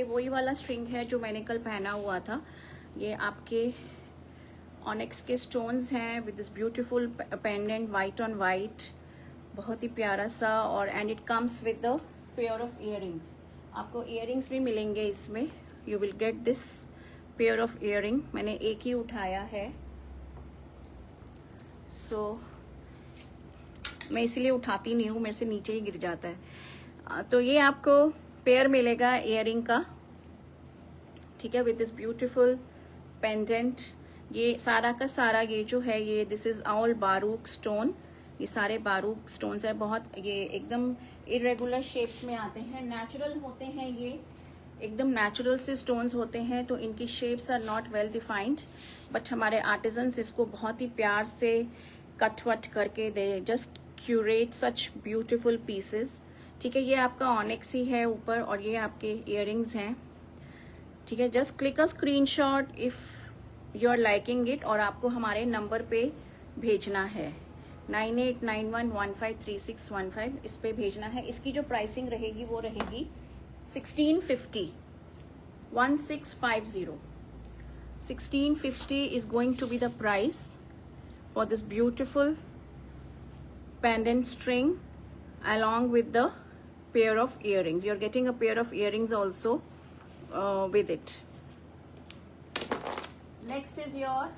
वही वाला स्ट्रिंग है जो मैंने कल पहना हुआ था। ये आपके ऑनिक्स के स्टोन्स हैं with this beautiful pendant white on white, बहुत ही प्यारा सा। और and it comes with the pair of earrings. आपको इयररिंग्स भी मिलेंगे इसमें। You will get this pair of earring. मैंने एक ही उठाया है, सो मैं इसलिए उठाती नहीं हूँ, मेरे से नीचे ही गिर जाता है। तो ये आपको पेयर मिलेगा इयररिंग का, ठीक है, विद दिस ब्यूटीफुल पेंडेंट। ये सारा का सारा ये जो है ये this is all Baruch stone. ये सारे बारूक स्टोन्स है, बहुत ये एकदम इरेगुलर शेप्स में आते हैं, नेचुरल होते हैं, ये एकदम नेचुरल से स्टोन्स होते हैं। तो इनकी shapes are not well defined, but हमारे आर्टिजन्स इसको बहुत ही प्यार से कट वट करके they just curate such beautiful pieces. ठीक है, ये आपका ऑनिक्स ही है ऊपर और ये आपके इयररिंग्स हैं। ठीक है, just click a screenshot if you are liking it और आपको हमारे नंबर पे भेजना है 9891153615, इस पे भेजना है। इसकी जो प्राइसिंग रहेगी वो रहेगी 1650, 1650 1650 is going to be the price for this beautiful pendant string along with the pair of earrings. You're getting a pair of earrings also with it. Next is your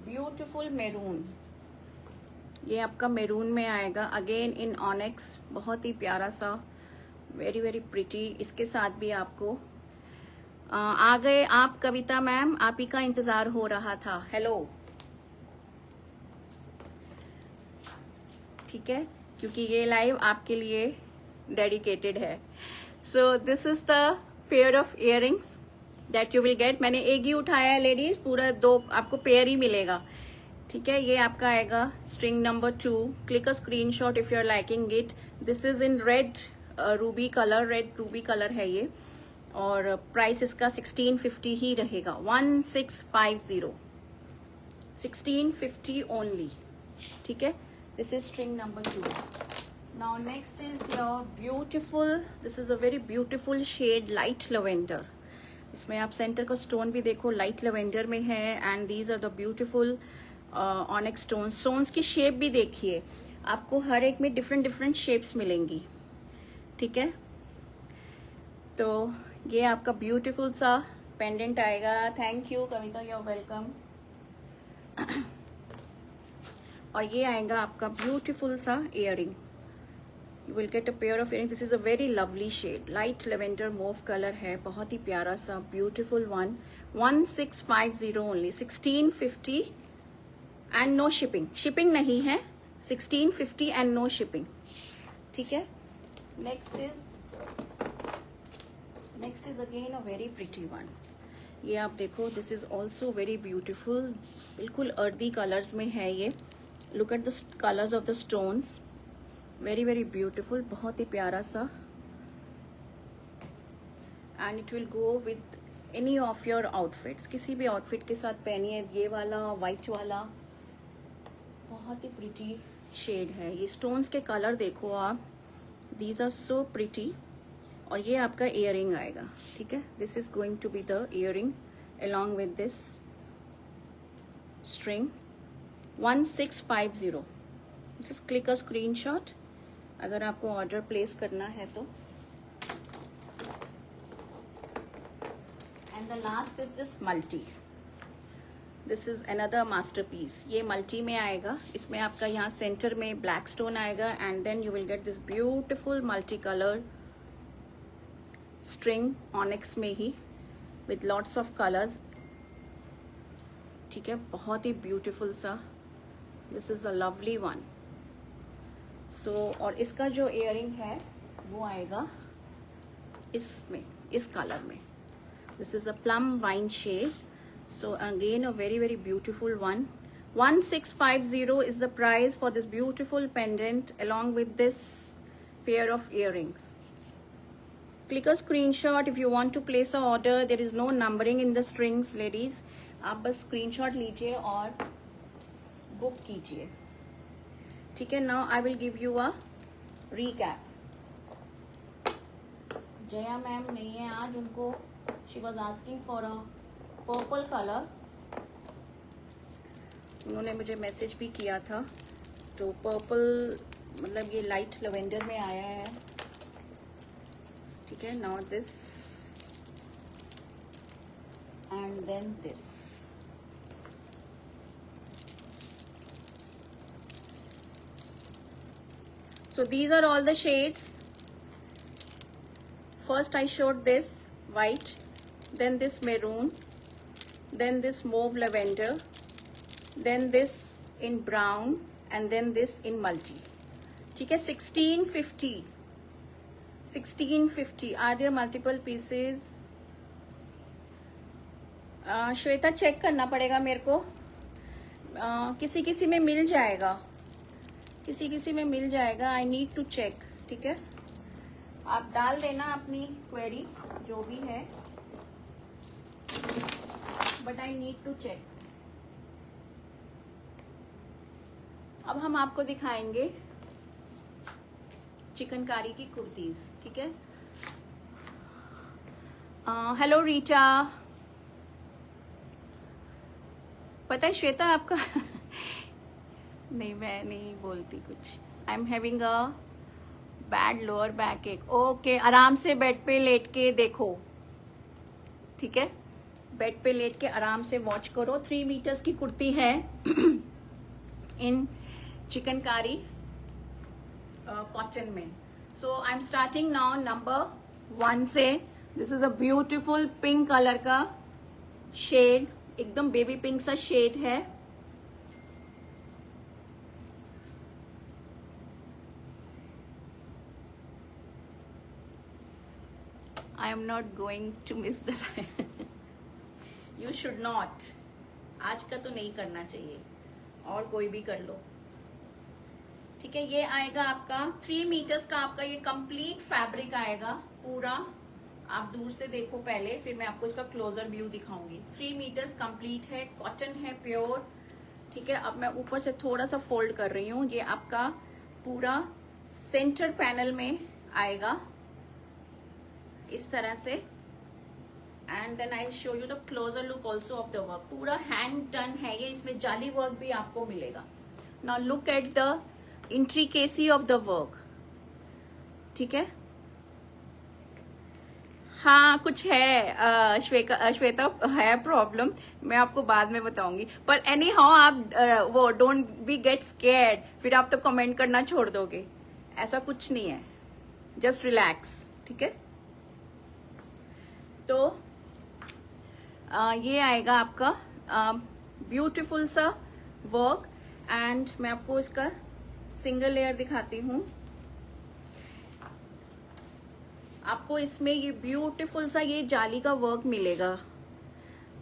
beautiful maroon. ये आपका maroon में आएगा, again in onyx, बहुत ही प्यारा सा, very very pretty. इसके साथ भी आपको आ गए आप कविता मैम, आप ही का इंतजार हो रहा था। हेलो, ठीक है, क्योंकि ये लाइव आपके लिए डेडिकेटेड है। So this is the pair of earrings that you will gate. मैंने एक ही उठाया है लेडीज, पूरा दो आपको पेयर ही मिलेगा। ठीक है, ये आपका आएगा string number 2। Click a screenshot if you are liking it. This is in red ruby colour, red ruby colour है ये, और प्राइस इसका 1650 ही रहेगा, 1650, 1650 ओनली। ठीक है, this is string number 2। Now next is your beautiful, this is a very beautiful shade light lavender. इसमें आप centre का स्टोन भी देखो लाइट लेवेंडर में है, and these are the beautiful onyx stones. Stones की शेप भी देखिए, आपको हर एक में डिफरेंट डिफरेंट शेप्स मिलेंगी। ठीक है, तो ये आपका ब्यूटीफुल सा पेंडेंट आएगा। Thank you Kavita, you are welcome. और ये आएगा आपका ब्यूटीफुल सा earring. You will get a pair of earring. This is a very lovely shade, light lavender mauve colour है, बहुत ही प्यारा सा beautiful one. 1650 only, 1650 and no shipping. Shipping नहीं है, 1650 एंड नो शिपिंग। ठीक है, next is again a very pretty one. ये आप देखो, this is also very beautiful, बिल्कुल अर्दी कलर्स में है ये। Look at the colours of the stones, very very beautiful, बहुत ही प्यारा सा। And it will go with any of your outfits, किसी भी आउटफिट के साथ पहनिए। ये वाला वाइट वाला बहुत ही प्रिटी शेड है। ये स्टोन्स के कलर देखो आप, दीज आर सो प्रिटी। और ये आपका इयररिंग आएगा। ठीक है, this is going to be the earring along with this string, 1650. just click a screenshot अगर आपको ऑर्डर प्लेस करना है तो। And the last is this multi, this is another masterpiece. ये मल्टी में आएगा, इसमें आपका यहाँ सेंटर में ब्लैक स्टोन आएगा, and then you will get this beautiful multi colour string onyx में ही विथ लॉट्स ऑफ कलर्स। ठीक है, बहुत ही ब्यूटीफुल सा, this is a lovely one. So और इसका जो इयररिंग है वो आएगा इसमें, इस कलर में। This is a plum wine shade, so again a very very beautiful one. 1650 is the price for this beautiful pendant along with this pair of earrings. Click a screenshot if you want to place a order. There is no numbering in the strings ladies. आप बस screenshot लीजिए और book कीजिए। ठीक है, now I will give you a recap Jaya ma'am नहीं है आज, उनको she was asking for a purple colour. उन्होंने मुझे मैसेज भी किया था। तो पर्पल मतलब ये लाइट लवेंडर में आया है, ठीक है। Now this and then this. So these are all the shades. First I showed this white, then this maroon, then this mauve lavender, then this in brown, and then this in multi. ठीक है, 1650. 1650. Are there multiple pieces? Shweta check करना पड़ेगा मेरे को। किसी किसी में मिल जाएगा, किसी किसी में मिल जाएगा। आई नीड टू चेक, ठीक है। आप डाल देना अपनी क्वेरी जो भी है, but I need to check. अब हम आपको दिखाएंगे चिकनकारी की कुर्तीज, ठीक है। हेलो रीटा। पता है श्वेता आपका नहीं, मैं नहीं बोलती कुछ। I am having a bad lower back ache. Okay, आराम से बेड पे लेट के देखो, ठीक है। बेड पे लेट के आराम से वॉच करो। 3 मीटर्स की कुर्ती है इन चिकनकारी कॉटन में। So I am starting now number 1 से। This is a beautiful pink colour का शेड, एकदम बेबी पिंक सा शेड है। I am not going to miss the line. You should not. आज का तो नहीं करना चाहिए, और कोई भी कर लो, ठीक है। ये आएगा आपका 3 मीटर्स का, आपका ये कंप्लीट फैब्रिक आएगा पूरा। आप दूर से देखो पहले, फिर मैं आपको इसका क्लोजर व्यू दिखाऊंगी। 3 मीटर्स कंप्लीट है, कॉटन है प्योर, ठीक है। अब मैं ऊपर से थोड़ा सा फोल्ड कर रही हूँ। ये आपका पूरा सेंटर पैनल में आएगा इस तरह से, and then I show you the closer look also of the work. पूरा हैंड डन है ये, इसमें जाली वर्क भी आपको मिलेगा। Now look at the intricacy of the work, ठीक है। हाँ कुछ है श्वेता है प्रॉब्लम, मैं आपको बाद में बताऊंगी। पर एनी हाउ आप वो डोंट बी गेट स्केयर्ड, फिर आप तो कमेंट करना छोड़ दोगे, ऐसा कुछ नहीं है। जस्ट रिलैक्स, ठीक है। तो ये आएगा आपका ब्यूटीफुल सा वर्क, एंड मैं आपको इसका सिंगल लेयर दिखाती हूँ। आपको इसमें ये ब्यूटीफुल सा ये जाली का वर्क मिलेगा।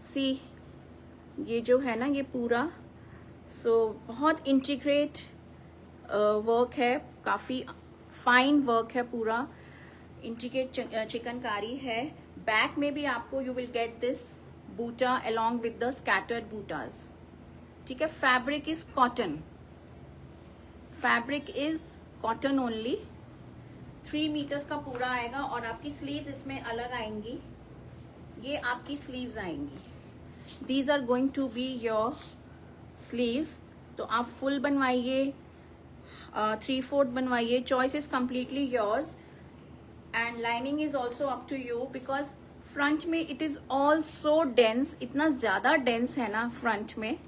सी ये जो है ना ये पूरा, सो बहुत इंटीग्रेट वर्क है, काफी फाइन वर्क है, पूरा इंटीग्रेट चिकनकारी है। बैक में भी आपको you will get this boota along with the scattered bootas, ठीक है। Fabric is cotton, fabric is cotton only. 3 metres का पूरा आएगा, और आपकी स्लीव्स इसमें अलग आएंगी। ये आपकी स्लीव्स आएंगी, these are going to be your sleeves. तो आप फुल बनवाइए, 3/4 बनवाइए, choice is completely yours. And lining is also up to you, because front में it is all so dense, इतना ज्यादा डेंस है ना फ्रंट में।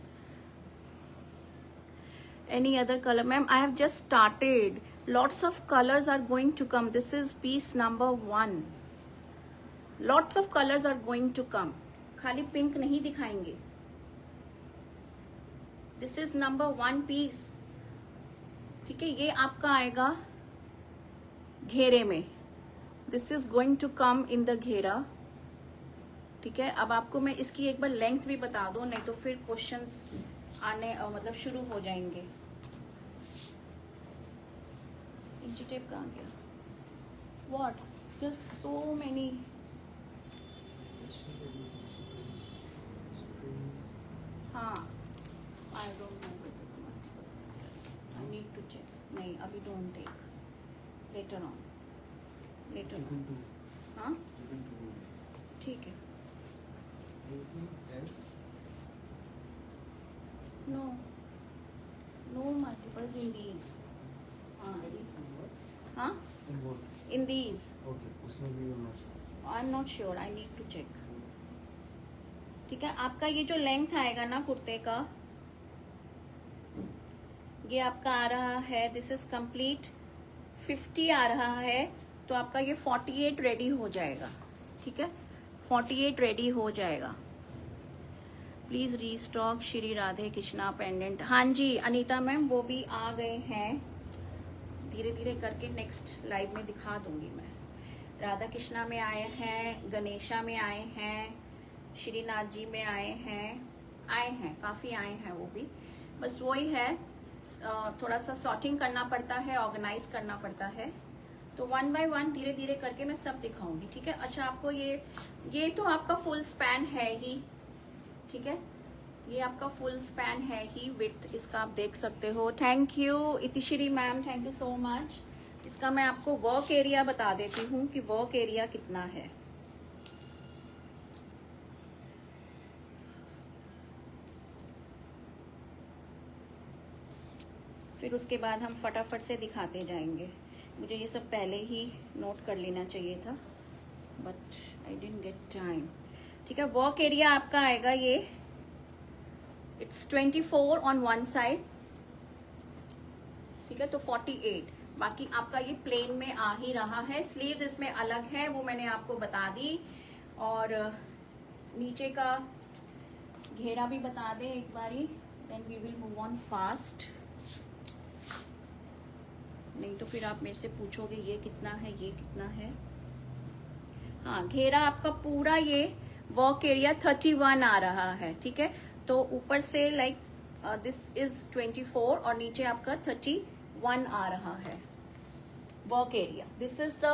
Any other colour ma'am? I have just started, lots of colors are going to come. This is piece number 1. Lots of colors are going to come. खाली pink नहीं दिखाएंगे। This is number 1 piece, ठीक है। ये आपका आएगा घेरे में, This is going to come in the घेरा, ठीक है। अब आपको मैं इसकी एक बार लेंथ भी बता दूं, नहीं तो फिर क्वेश्चंस आने मतलब शुरू हो जाएंगे। इंची टेप कहाँ गया? What? There's so many. हाँ, I don't know. I need to check. नहीं, अभी don't take. Later on. Later on. हाँ? हाँ ठीक है. No multiples in these. हाँ in these. Okay, उसमें भी होना. I'm not sure. I need to check. ठीक है. आपका ये जो लेंथ आएगा ना कुर्ते का, ये आपका आ रहा है, दिस इज कंप्लीट 50 आ रहा है, तो आपका ये 48 रेडी हो जाएगा. ठीक है, 48 रेडी हो जाएगा. Please restock Shri Radhe Krishna pendant. हाँ जी अनीता मैम, वो भी आ गए हैं. धीरे धीरे करके नेक्स्ट लाइव में दिखा दूंगी मैं. राधा कृष्णा में आए हैं, गणेशा में आए हैं, श्रीनाथ जी में आए हैं, काफी आए हैं वो भी. बस वही है, थोड़ा सा सॉर्टिंग करना पड़ता है, ऑर्गेनाइज करना पड़ता है. तो 1 बाय 1 धीरे धीरे करके मैं सब दिखाऊंगी. ठीक है. अच्छा, आपको ये तो आपका फुल स्पैन है ही. ठीक है, ये आपका फुल स्पैन है ही. विड्थ इसका आप देख सकते हो. Thank you Itishree ma'am, thank you so much. इसका मैं आपको वर्क एरिया बता देती हूँ कि वर्क एरिया कितना है. फिर उसके बाद हम फटाफट से दिखाते जाएंगे. मुझे ये सब पहले ही नोट कर लेना चाहिए था, but I didn't get time. ठीक है, वर्क एरिया आपका आएगा ये, इट्स 24 ऑन वन साइड. ठीक है, तो 48. बाकी आपका ये प्लेन में आ ही रहा है. स्लीव्स इसमें अलग है, वो मैंने आपको बता दी. और नीचे का घेरा भी बता दें एक बारी, then we will move on fast. नहीं तो फिर आप मेरे से पूछोगे ये कितना है, ये कितना है. हाँ, घेरा आपका पूरा ये वर्क एरिया 31 आ रहा है. ठीक है, तो ऊपर से लाइक दिस इज 24 और नीचे आपका 31 आ रहा है work area. This is the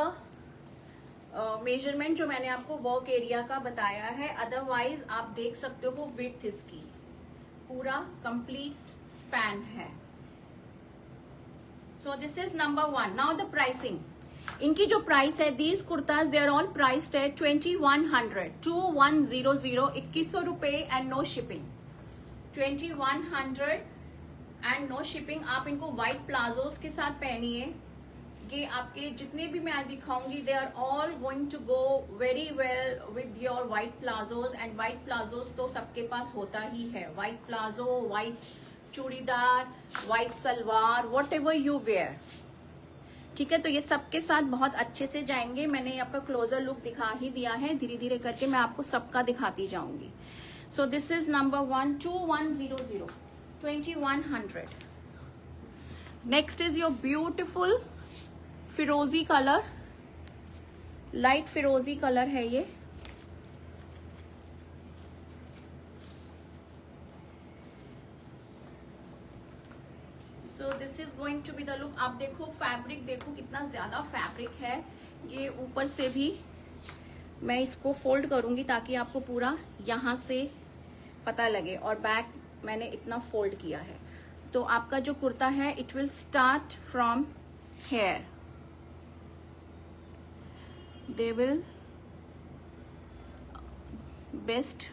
measurement जो मैंने आपको वर्क एरिया का बताया है. अदरवाइज आप देख सकते हो विड्थ इसकी पूरा कंप्लीट स्पैन है. So this is number 1. Now the pricing. इनकी जो प्राइस है, these kurtas they are all priced at 2100, 2100, 2100 रुपए and no shipping. 2100 and no shipping. आप इनको व्हाइट प्लाजोस के साथ पहनिए. ये आपके जितने भी मैं आज दिखाऊंगी, they are all going to go very well with your white plazos. And white plazos तो सबके पास होता ही है. White palazzo, white churidar, white salwar, what ever you wear. ठीक है, तो ये सबके साथ बहुत अच्छे से जाएंगे. मैंने आपका क्लोजर लुक दिखा ही दिया है. धीरे धीरे करके मैं आपको सबका दिखाती जाऊंगी. सो this is number 1, 2100, 2100. Next is your beautiful फिरोजी कलर, लाइट फिरोजी कलर है ये. So this is going to be the look. आप देखो फैब्रिक, देखो कितना ज्यादा फैब्रिक है. ये ऊपर से भी मैं इसको फोल्ड करूंगी ताकि आपको पूरा यहाँ से पता लगे. और बैक मैंने इतना फोल्ड किया है. तो आपका जो कुर्ता है, it will start from here. They will best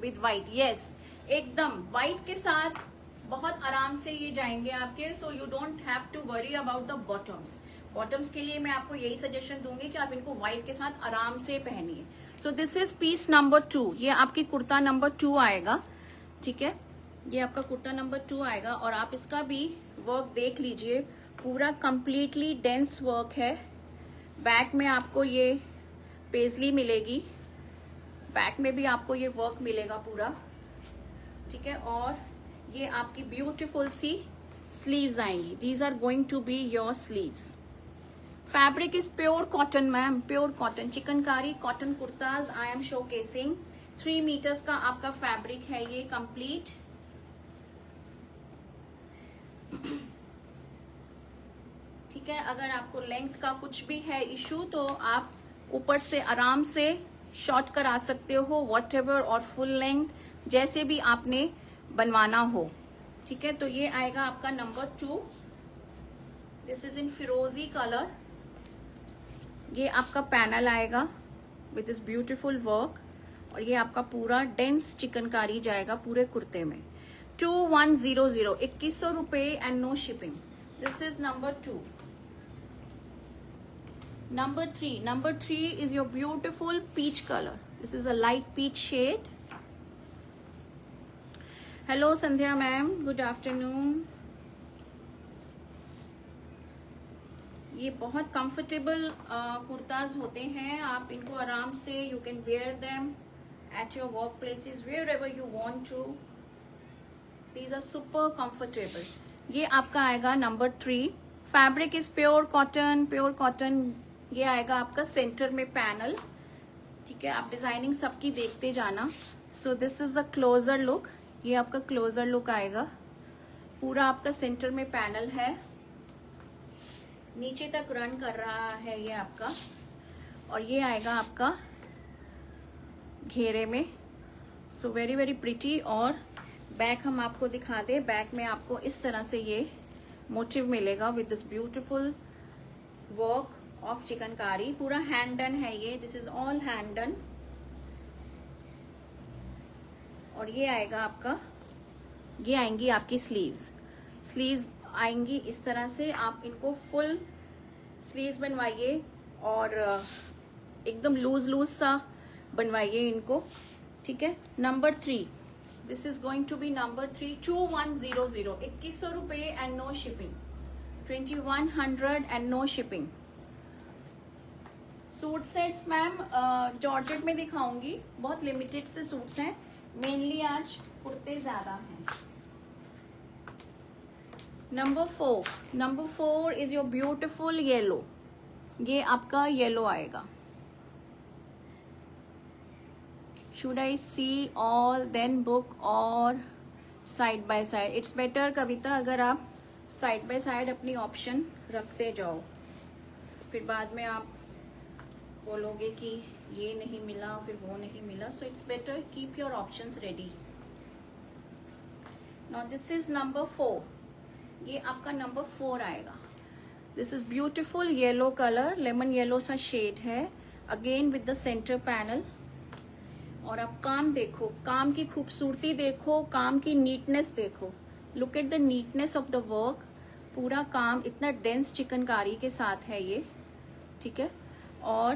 with white. Yes, एकदम वाइट के साथ बहुत आराम से ये जाएंगे आपके. So you don't have to worry about the bottoms. Bottoms के लिए मैं आपको यही सजेशन दूंगी कि आप इनको व्हाइट के साथ आराम से पहनिए. सो दिस इज पीस नंबर 2. ये आपकी कुर्ता नंबर 2 आएगा. ठीक है, ये आपका कुर्ता नंबर 2 आएगा. और आप इसका भी वर्क देख लीजिए, पूरा कंप्लीटली डेंस वर्क है. बैक में आपको ये पेजली मिलेगी, बैक में भी आपको ये वर्क मिलेगा पूरा. ठीक है, और ये आपकी ब्यूटीफुल सी स्लीव्स आएंगी. These are going to be your sleeves. Fabric is pure cotton ma'am, pure cotton. Chikankari cotton kurtas I am showcasing. 3 metres का आपका फैब्रिक है ये कंप्लीट. ठीक है, अगर आपको लेंथ का कुछ भी है इशू तो आप ऊपर से आराम से शॉर्ट करा सकते हो, वॉट एवर, और फुल लेंथ जैसे भी आपने बनवाना हो. ठीक है, तो ये आएगा आपका नंबर 2. दिस इज इन फिरोजी कलर. ये आपका पैनल आएगा विथ दिस ब्यूटीफुल वर्क, और ये आपका पूरा डेंस चिकनकारी जाएगा पूरे कुर्ते में। 2100, 2100 रुपए and no shipping. This is number 2। Number 3 is your beautiful peach color. This is a light peach shade. Hello Sandhya ma'am, good afternoon. ये बहुत कंफर्टेबल कुर्ताज होते हैं, आप इनको आराम से you can wear them at your work places, wherever you want to. These are super comfortable. ये आपका आएगा number 3। Fabric is pure cotton. ये आएगा आपका सेंटर में पैनल, ठीक है। आप डिजाइनिंग सबकी देखते जाना। सो this is the closer look. ये आपका क्लोजर लुक आएगा, पूरा आपका सेंटर में पैनल है, नीचे तक रन कर रहा है ये आपका, और ये आएगा आपका घेरे में। So very very pretty. और बैक हम आपको दिखा दे, बैक में आपको इस तरह से ये मोटिव मिलेगा with this beautiful work of chikankari. पूरा हैंड डन है ये, this is all hand done. और ये आएगा आपका, ये आएंगी आपकी स्लीव्स आएंगी इस तरह से। आप इनको फुल स्लीव्स बनवाइए और एकदम लूज सा बनवाइए इनको, ठीक है। Number 3, this is going to be number 3। 2100, 2100 रुपए and no shipping. 2100 and no shipping. Suit sets ma'am georgette में दिखाऊंगी, बहुत लिमिटेड से सूट्स हैं, मेनली आज कुर्ते ज्यादा हैं। Number 4 is your beautiful yellow. ये आपका येलो आएगा। Should I see all then book or side by side? It's better कविता अगर आप साइड बाय साइड अपनी ऑप्शन रखते जाओ, फिर बाद में आप बोलोगे कि ये नहीं मिला फिर वो नहीं मिला। So it's better keep your options ready. Now this is number 4। ये आपका नंबर 4 आएगा। This is beautiful yellow colour, lemon yellow सा शेड है, again with the centre panel. और आप काम देखो, काम की खूबसूरती देखो, काम की नीटनेस देखो। Look at the neatness of the work. पूरा काम इतना डेंस चिकनकारी के साथ है ये, ठीक है। और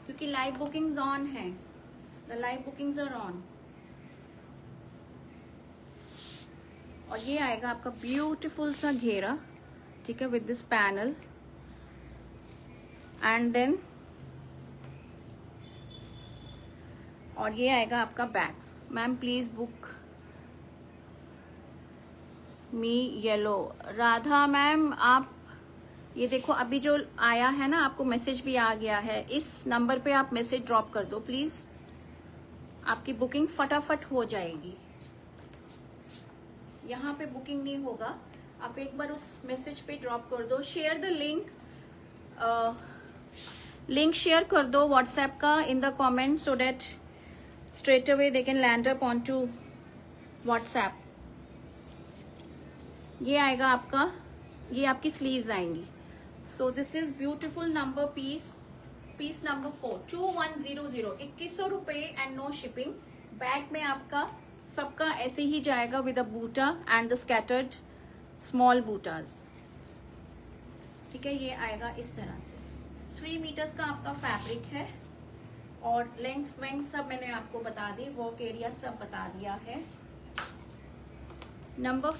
क्योंकि लाइव बुकिंग्स ऑन है, the live bookings are on. और ये आएगा आपका ब्यूटीफुल सा घेरा, ठीक है, with this panel. And then और ये आएगा आपका back. Ma'am please book me yellow. Radha ma'am आप ये देखो, अभी जो आया है ना आपको मैसेज भी आ गया है, इस नंबर पे आप मैसेज ड्रॉप कर दो प्लीज, आपकी बुकिंग फटाफट हो जाएगी। यहाँ पे बुकिंग नहीं होगा, आप एक बार उस मैसेज पे ड्रॉप कर दो। शेयर द लिंक शेयर कर दो व्हाट्सएप का in the comment, so that straight away they can land up onto WhatsApp। ये आएगा आपका, ये आपकी स्लीव्स आएंगी। So this is beautiful number piece number 4। 2100, 2100 रुपए एंड नो शिपिंग। बैक में आपका सबका ऐसे ही जाएगा with a boota and the scattered small bootas, ठीक है। ये आएगा इस तरह से। 3 मीटर्स का आपका फैब्रिक है और लेंथ सब मैंने आपको बता दी, वर्क एरिया सब बता दिया है। Number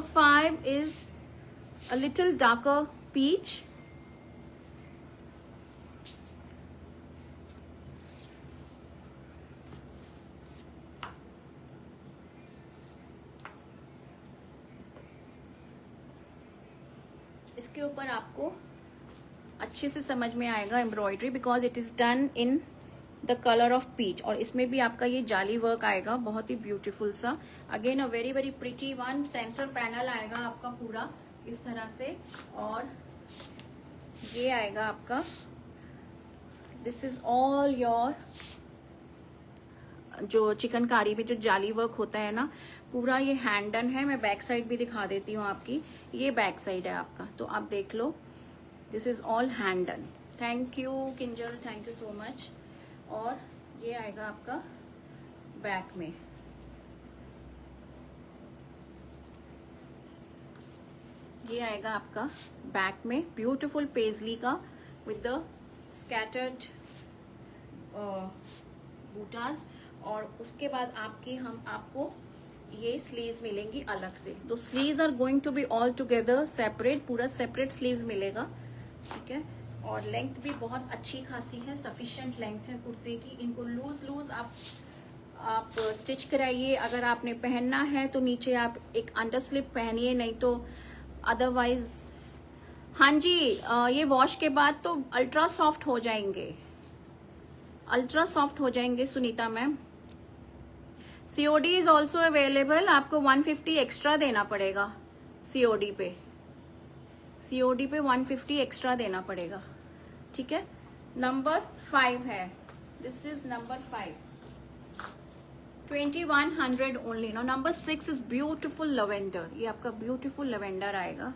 5 is a little darker peach. इसके ऊपर आपको अच्छे से समझ में आएगा embroidery, because it is done in the colour of peach. और इसमें भी आपका ये जाली वर्क आएगा, बहुत ही ब्यूटीफुल सा। Again a very very pretty one. Centre panel आएगा आपका पूरा इस तरह से, और ये आएगा आपका, दिस इज ऑल योर, जो चिकनकारी में जो जाली वर्क होता है ना, पूरा ये हैंड डन है। मैं बैक साइड भी दिखा देती हूँ आपकी, ये बैक साइड है आपका, तो आप देख लो। This is all hand done. Thank you Kinjal, thank you so much. और ये आएगा आपका बैक में, ये आएगा आपका बैक में ब्यूटीफुल पेजली का विद द स्कैटर्ड बूटास। और उसके बाद हम आपको ये स्लीव्स मिलेंगी अलग से। तो sleeves are going to be all together separate, पूरा सेपरेट स्लीव्स मिलेगा, ठीक है। और लेंथ भी बहुत अच्छी खासी है, सफिशिएंट लेंथ है कुर्ते की। इनको लूज आप स्टिच कराइए। अगर आपने पहनना है तो नीचे आप एक अंडर स्लिप पहनिए, नहीं तो अदरवाइज हाँ जी, ये वॉश के बाद तो अल्ट्रा सॉफ्ट हो जाएंगे, अल्ट्रा सॉफ्ट हो जाएंगे Sunita ma'am. COD is also available, आपको 150 एक्स्ट्रा देना पड़ेगा COD पे, COD पे 150 एक्स्ट्रा देना पड़ेगा, ठीक है। नंबर 5 है, this is number 5, 2100 only. No number 6 is beautiful lavender, ये आपका ब्यूटिफुल लवेंडर आएगा,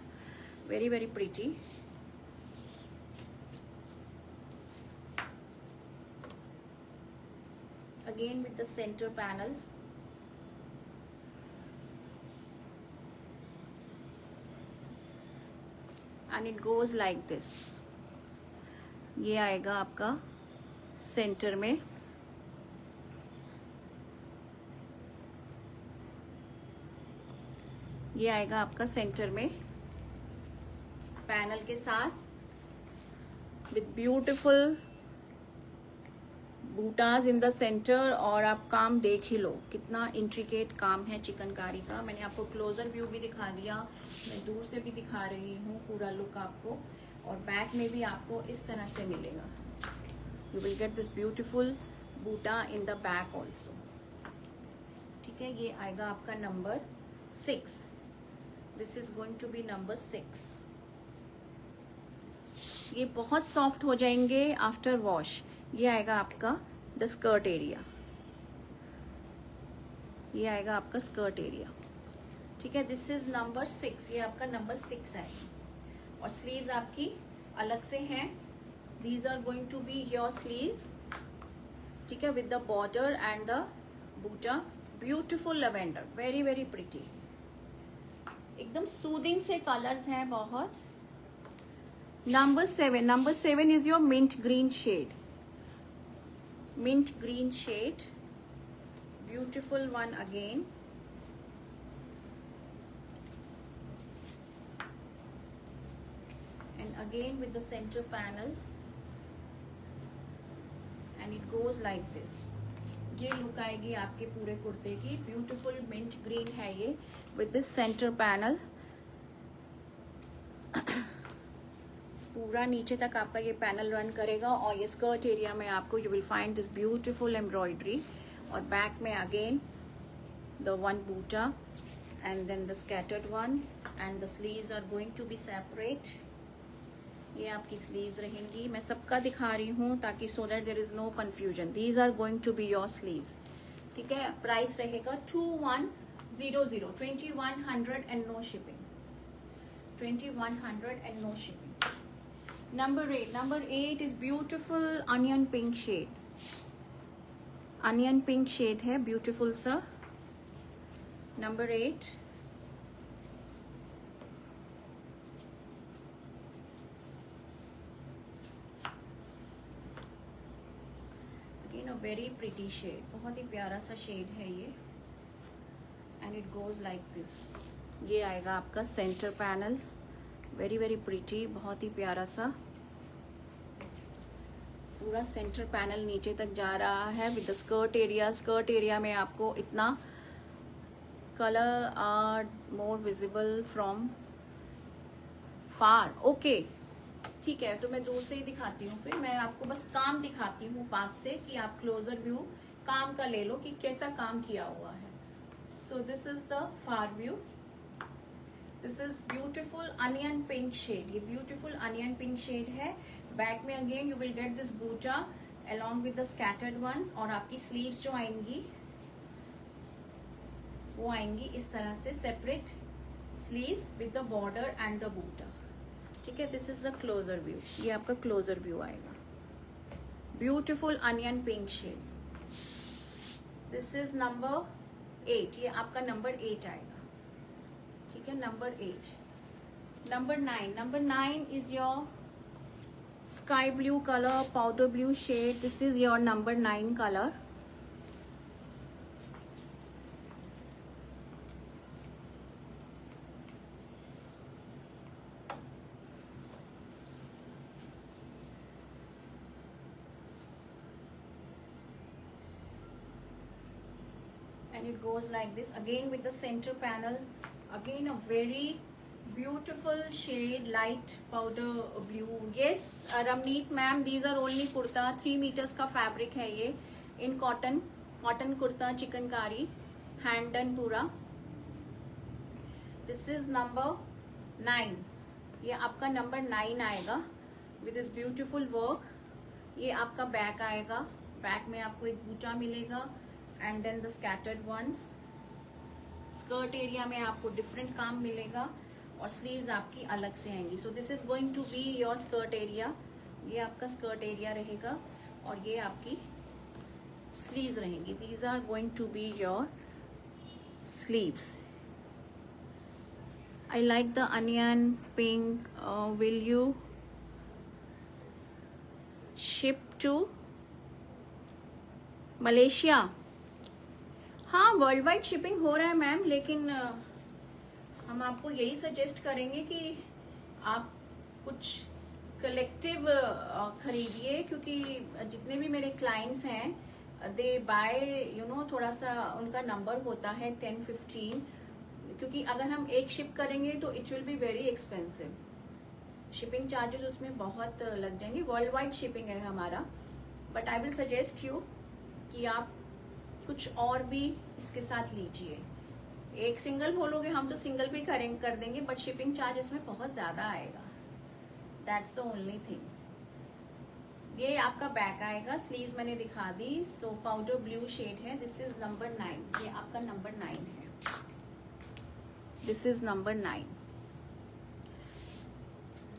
very very pretty. Again with the center panel, and it goes like this। ये आएगा आपका सेंटर में, ये आएगा आपका सेंटर में पैनल के साथ with beautiful bootas in the centre. और आप काम देख ही लो कितना इंट्रिकेट काम है चिकनकारी का। मैंने आपको क्लोजर व्यू भी दिखा दिया, मैं दूर से भी दिखा रही हूँ पूरा लुक आपको। और बैक में भी आपको इस तरह से मिलेगा, you will get this beautiful buta in the back also, ठीक है। ये आएगा आपका number 6, this is going to be number 6। ये बहुत सॉफ्ट हो जाएंगे आफ्टर वॉश। ये आएगा आपका द स्कर्ट एरिया, ये आएगा आपका स्कर्ट एरिया, ठीक है। दिस इज नंबर 6, ये आपका नंबर 6 है। और स्लीव्स आपकी अलग से हैं, these are going to be your sleeves, ठीक है, with the border and the buta. Beautiful lavender, very very pretty, एकदम सूदिंग से कलर्स हैं बहुत। Number 7 is your mint green shade, mint green shade, beautiful one again। and again with the center panel, and it goes like this। ये look आएगी आपके पूरे कुर्ते की, ब्यूटिफुल मिंट ग्रीन है ये विद दिस सेंटर पैनल। पूरा नीचे तक आपका ये पैनल रन करेगा। और ये स्कर्ट एरिया में आपको you will find this beautiful embroidery. और बैक में again the one buta and then the scattered ones, and the sleeves are going to be separate. ये आपकी स्लीव्स रहेंगी, मैं सबका दिखा रही हूँ ताकि so that there is no confusion. These are going to be your sleeves, ठीक है। प्राइस रहेगा 2100, 2100 and no shipping, 2100 and no shipping. Number 8 is beautiful onion pink shade, onion pink shade है beautiful सा। Number 8, again a very pretty shade, बहुत ही प्यारा सा shade है ये। and it goes like this। ये आएगा आपका centre panel, very very pretty, बहुत ही प्यारा सा पूरा सेंटर पैनल नीचे तक जा रहा है with the skirt area. Skirt area में आपको इतना colour are more visible from far, okay, ठीक है। तो मैं दूर से ही दिखाती हूँ, फिर मैं आपको बस काम दिखाती हूँ पास से कि आप क्लोजर व्यू काम का ले लो कि कैसा काम किया हुआ है। So this is the far view, this is beautiful onion pink shade, ये ब्यूटिफुल अनियन पिंक शेड है। बैक में again you will get this buta along with the scattered ones. और आपकी स्लीव्स जो आएंगी वो आएंगी इस तरह से, separate sleeves with the border and the boota, ठीक है, this is the closer view, ये आपका क्लोजर व्यू आएगा. Beautiful onion pink shade. This is number 8, ये आपका नंबर 8 आएगा. ठीक है, number 8. Number 9. Number 9 is your sky blue colour, powder blue shade. This is your number 9 colour. And it goes like this again with the center panel. Again a very beautiful shade, light powder blue. Yes, Ramneet ma'am, these are only kurta. 3 meters का fabric है ये, in cotton kurta chikankari, hand done पूरा. This is number 9. ये आपका number 9 आएगा with this beautiful work. ये आपका back आएगा. बैक में आपको एक बूटा मिलेगा and then the scattered ones. Skirt area में आपको डिफरेंट काम मिलेगा और स्लीव्स आपकी अलग से आएंगी. So this is going to be your skirt area. ये आपका स्कर्ट एरिया रहेगा और ये आपकी स्लीव्स रहेंगी. These are going to be your sleeves. I like the onion pink. Will you ship to Malaysia? हाँ, वर्ल्ड वाइड शिपिंग हो रहा है मैम, लेकिन हम आपको यही सजेस्ट करेंगे कि आप कुछ कलेक्टिव खरीदिए, क्योंकि जितने भी मेरे क्लाइंट्स हैं दे बाय थोड़ा सा उनका नंबर होता है 10-15, क्योंकि अगर हम एक शिप करेंगे तो it will be very expensive. Shipping charges उसमें बहुत लग जाएंगे. वर्ल्ड वाइड शिपिंग है हमारा, but I will suggest you कि आप कुछ और भी इसके साथ लीजिए. एक सिंगल बोलोगे हम तो सिंगल भी कर देंगे, बट शिपिंग चार्ज इसमें बहुत ज्यादा आएगा. That's the only thing. ये आपका बैक आएगा. स्लीव्स मैंने दिखा दी. सो पाउडर ब्लू शेड है. This is number 9. ये आपका नंबर 9 है. This is number 9.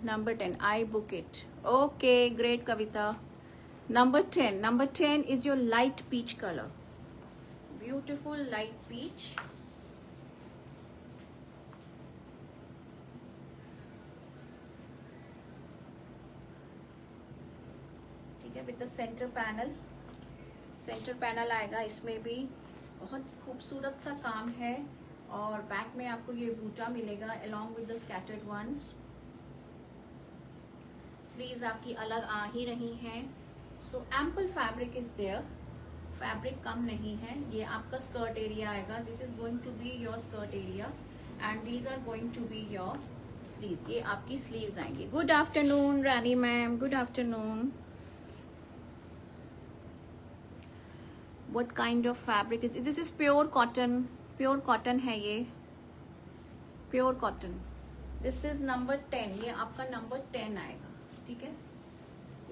Number 10. I book it. Okay, great Kavita. Number 10. Number 10 is your light peach colour. Beautiful light peach. ठीक है, with the centre panel. Centre panel आएगा. इसमें भी बहुत खूबसूरत सा काम है और बैक में आपको ये बूटा मिलेगा along with the scattered ones. Sleeves आपकी अलग आ ही रही हैं. So ample fabric is there. Fabric कम नहीं है. ये आपका स्कर्ट एरिया आएगा. This is going to be your skirt area and these are going to be your sleeves. ये आपकी स्लीव्स आएंगी. Good afternoon Rani ma'am. Good afternoon. What kind of fabric is this? Is pure cotton. Pure cotton है ये. Pure cotton. This is number 10. ये आपका number 10 आएगा. ठीक है.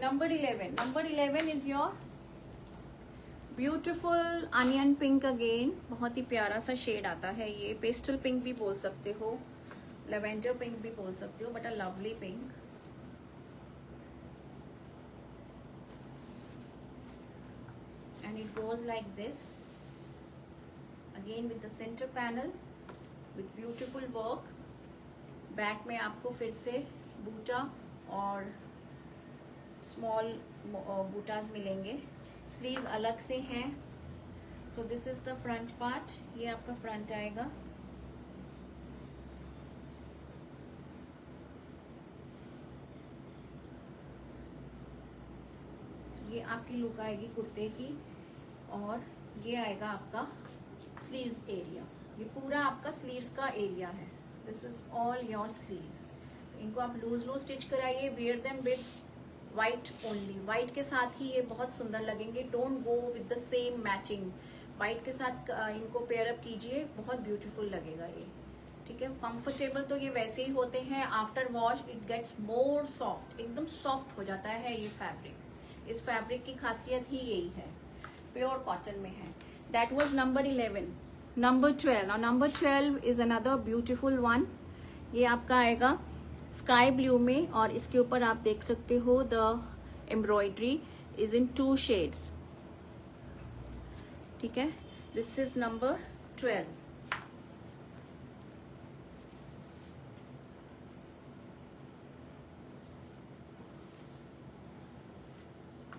Number 11. Number 11 is your beautiful onion pink again. बहुत ही प्यारा सा शेड आता है ये. पेस्टल पिंक भी बोल सकते हो, लेवेंडर पिंक भी बोल सकते हो, but a lovely pink. And it goes like this again with the centre panel with beautiful work. Back में आपको फिर से बूटा और स्मॉल बूटाज मिलेंगे. स्लीव्स अलग से हैं. सो this is the front part. ये आपका फ्रंट आएगा. ये आपकी लुक आएगी कुर्ते की और ये आएगा आपका स्लीव्स एरिया. ये पूरा आपका स्लीव्स का एरिया है. This is all your sleeves. इनको आप लूज स्टिच कराइए. Wear them with white only. White के साथ ही ये बहुत सुंदर लगेंगे. Don't go with the same matching. White के साथ इनको पेयर अप कीजिए. बहुत ब्यूटीफुल लगेगा ये. ठीक है. कंफर्टेबल तो ये वैसे ही होते हैं. After wash it gets more soft. एकदम सॉफ्ट हो जाता है ये फैब्रिक. इस फैब्रिक की खासियत ही यही है. प्योर कॉटन में है. That was number 11. नंबर 12. और number 12 is another beautiful one. ये आपका आएगा स्काई ब्लू में, और इसके ऊपर आप देख सकते हो the embroidery is in 2 shades. ठीक है, दिस इज नंबर 12।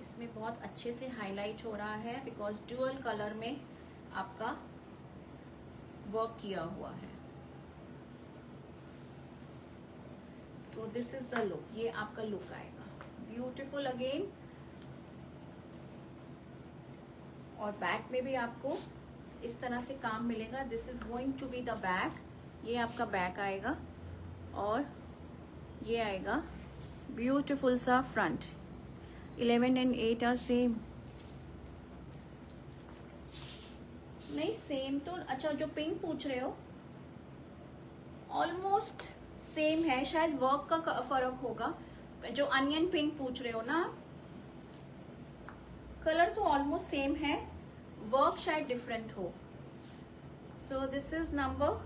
इसमें बहुत अच्छे से हाईलाइट हो रहा है बिकॉज ड्यूअल कलर में आपका वर्क किया हुआ है। So this is the look, ये आपका लुक आएगा ब्यूटीफुल अगेन। और बैक में भी आपको इस तरह से काम मिलेगा। This is going to be the back, ये आपका बैक आएगा और ये आएगा ब्यूटीफुल सा फ्रंट। 11 and 8 are same. नहीं सेम तो, अच्छा जो पिंक पूछ रहे हो ऑलमोस्ट सेम है, शायद वर्क का फर्क होगा। जो अनियन पिंक पूछ रहे हो ना, कलर तो ऑलमोस्ट सेम है, वर्क शायद डिफरेंट हो। सो दिस इज नंबर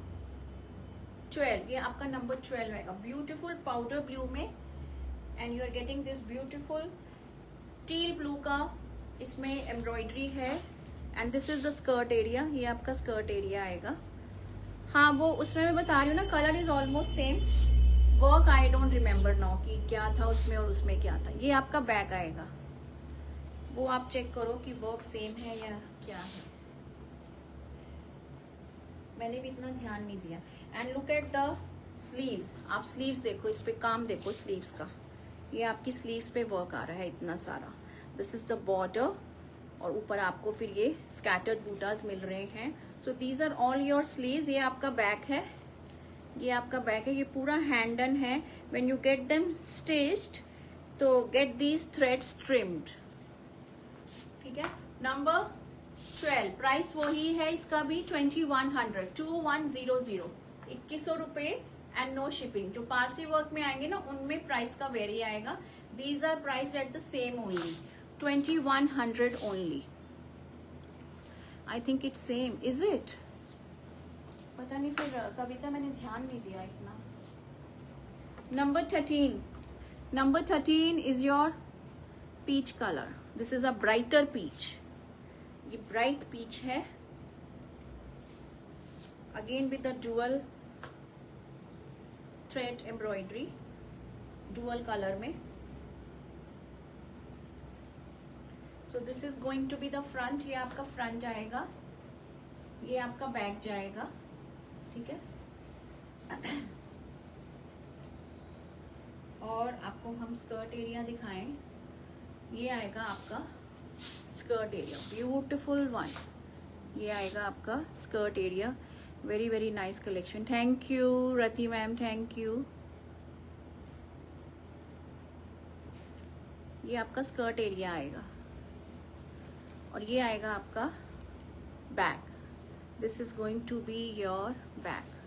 12, ये आपका नंबर 12 आएगा ब्यूटीफुल पाउडर ब्लू में। And you are getting this beautiful teal blue का इसमें एम्ब्रॉयडरी है। And this is the skirt area, ये आपका स्कर्ट एरिया आएगा। हाँ वो उसमें मैं बता रही हूँ ना, colour is almost same, work I don't remember now कि क्या था उसमें और उसमें क्या था। ये आपका बैक आएगा, वो आप चेक करो कि वर्क सेम है या क्या है, मैंने भी इतना ध्यान नहीं दिया। And look at the sleeves, आप स्लीव्स देखो, इस पे काम देखो स्लीव्स का, ये आपकी स्लीव्स पे वर्क आ रहा है इतना सारा। दिस इज द बॉर्डर और ऊपर आपको फिर ये स्कैटर्ड बूटास मिल रहे हैं। So these are all your sleeves. ये आपका बैक है, ये आपका बैक है, ये पूरा हैंडन है। When you get them stitched तो गेट दीज थ्रेड्स ट्रिम्ड। ठीक है, नंबर 12 प्राइस वही है इसका भी 2100 2100 2100 रुपए एंड नो शिपिंग। जो पारसी वर्क में आएंगे ना उनमें प्राइस का वेरी आएगा। These are price at the same only 2100 only. I think it's same, is it? पता नहीं, फिर कविता मैंने ध्यान नहीं दिया इतना। Number 13, number 13 is your peach colour. This is a brighter peach, ये ब्राइट पीच है again with the dual thread embroidery, dual colour में। So this is going to be the front, ये आपका फ्रंट आएगा, ये आपका बैक जाएगा। ठीक है, और आपको हम स्कर्ट एरिया दिखाएं, ये आएगा आपका स्कर्ट एरिया, ब्यूटिफुल वन, ये आएगा आपका skirt area. Very very nice collection, thank you Rati ma'am, thank you. ये आपका स्कर्ट एरिया आएगा और ये आएगा आपका back. This is going to be your back.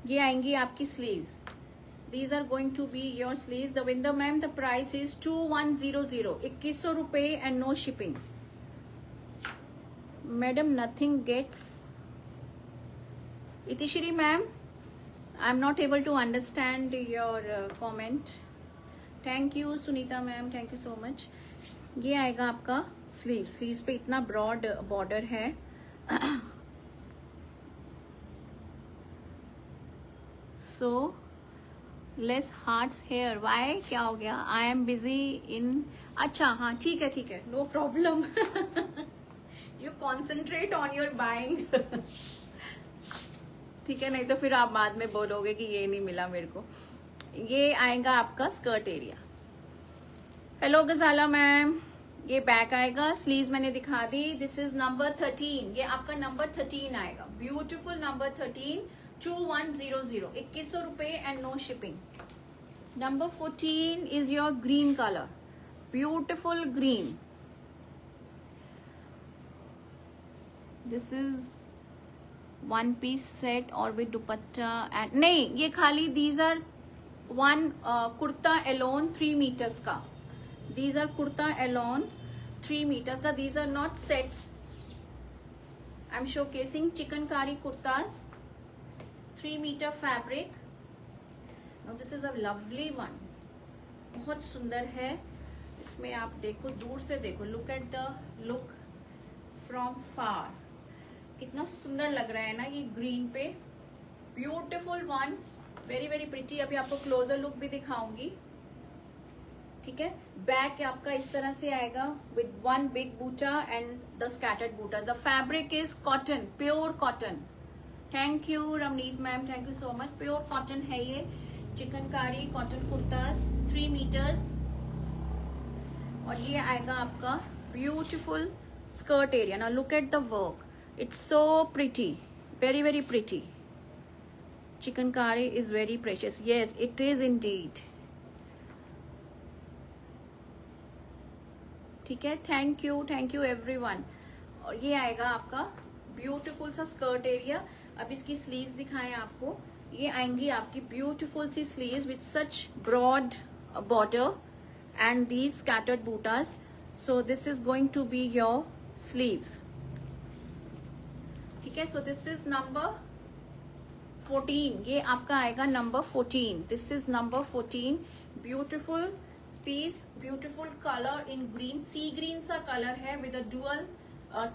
ये आएंगी आपकी sleeves. These are going to be your sleeves. Davinder ma'am, the price is 2100 2100 रुपए and no shipping. Madam, nothing gets. Itishri ma'am, I'm not able to understand your comment. Thank you Sunita ma'am, thank you so much. ये आएगा आपका sleeves पे इतना broad border है। So less hurts here, why क्या हो गया? I am busy in, अच्छा हाँ ठीक है, no problem. You concentrate on your buying. ठीक है, नहीं तो फिर आप बाद में बोलोगे कि ये नहीं मिला मेरे को। ये आएगा आपका स्कर्ट एरिया। हेलो गजाला मैम, ये बैक आएगा, स्लीव्स मैंने दिखा दी। दिस इज नंबर 13, ये आपका नंबर 13 आएगा, ब्यूटिफुल नंबर 13 2100 2100 रुपए and no shipping. Number 14 is your green colour, beautiful green. This is one piece set और विद दुपट्टा एंड नहीं, ये खाली these are one kurta alone 3 metres का। These are kurta alone 3 meters का. These are not sets. I'm showcasing chicknकारी kurtas, 3 meter fabric. Now this is a lovely one. बहुत सुंदर है. इसमें आप देखो, दूर से देखो, look at the look from far. कितना सुंदर लग रहा है ना ये ग्रीन पे. Beautiful one, very very pretty. अभी आपको क्लोजर लुक भी दिखाऊंगी. ठीक है. बैक आपका इस तरह से आएगा with one big buta and the scattered buta. The fabric is cotton, pure cotton. Thank you Ramneet ma'am, thank you so much. Pure cotton है ये. Chikankari cotton kurtas 3 metres. और ये आएगा आपका beautiful skirt area. Now look at the work, it's so pretty, very very pretty. Chikankari is very precious. Yes, it is indeed. ठीक है. Thank you everyone. और ये आएगा आपका ब्यूटीफुल सा स्कर्ट एरिया. अब इसकी स्लीव्स दिखाएं आपको. ये आएंगी आपकी ब्यूटीफुल सी sleeves with such broad border and these scattered bootas. So this is going to be your sleeves. ठीक है. So this is number 14. ये आपका आएगा number 14. This is number 14. Beautiful piece, beautiful colour in green, sea green सा colour है with a dual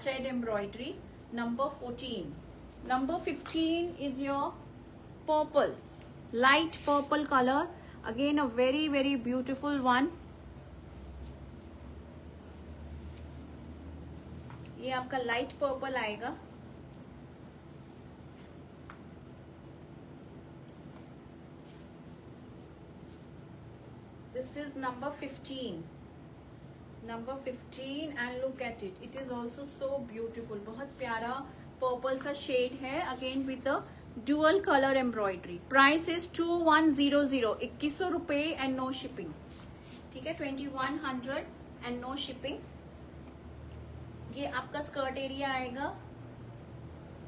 thread embroidery. Number 14. Number 15 is your purple, light purple colour. Again a very very beautiful one. ये आपका light purple आएगा. This is number 15. Number 15 and look at it. It is also so beautiful. बहुत प्यारा purple सा shade है. Again with the dual colour embroidery. Price is 2100, 2100 रुपए and no shipping. ठीक है. 2100 एंड नो शिपिंग. ये आपका स्कर्ट एरिया आएगा.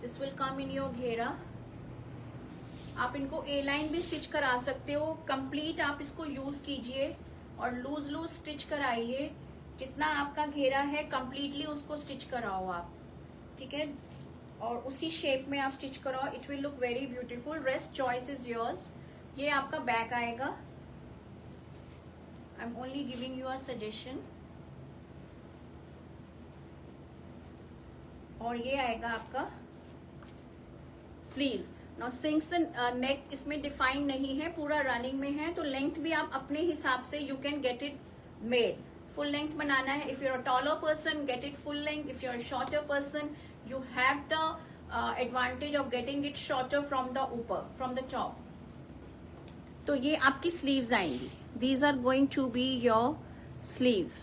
This will come in your ghera. आप इनको ए लाइन भी स्टिच करा सकते हो. कंप्लीट आप इसको यूज कीजिए और लूज लूज स्टिच कराइए. जितना आपका घेरा है कंप्लीटली उसको स्टिच कराओ आप. ठीक है. और उसी शेप में आप स्टिच कराओ. It will look very beautiful. Rest choice is yours. ये आपका बैक आएगा. I am only giving you a suggestion. और ये आएगा आपका sleeves. Now since the neck इसमें डिफाइन नहीं है, पूरा रनिंग में है, तो लेंथ भी आप अपने हिसाब से you can get it made. Full length बनाना है. If you are a taller person, get it full length. If you are a shorter person, you have the advantage of getting it shorter from the ऊपर, from the top. तो ये आपकी sleeves आएंगी. These are going to be your sleeves.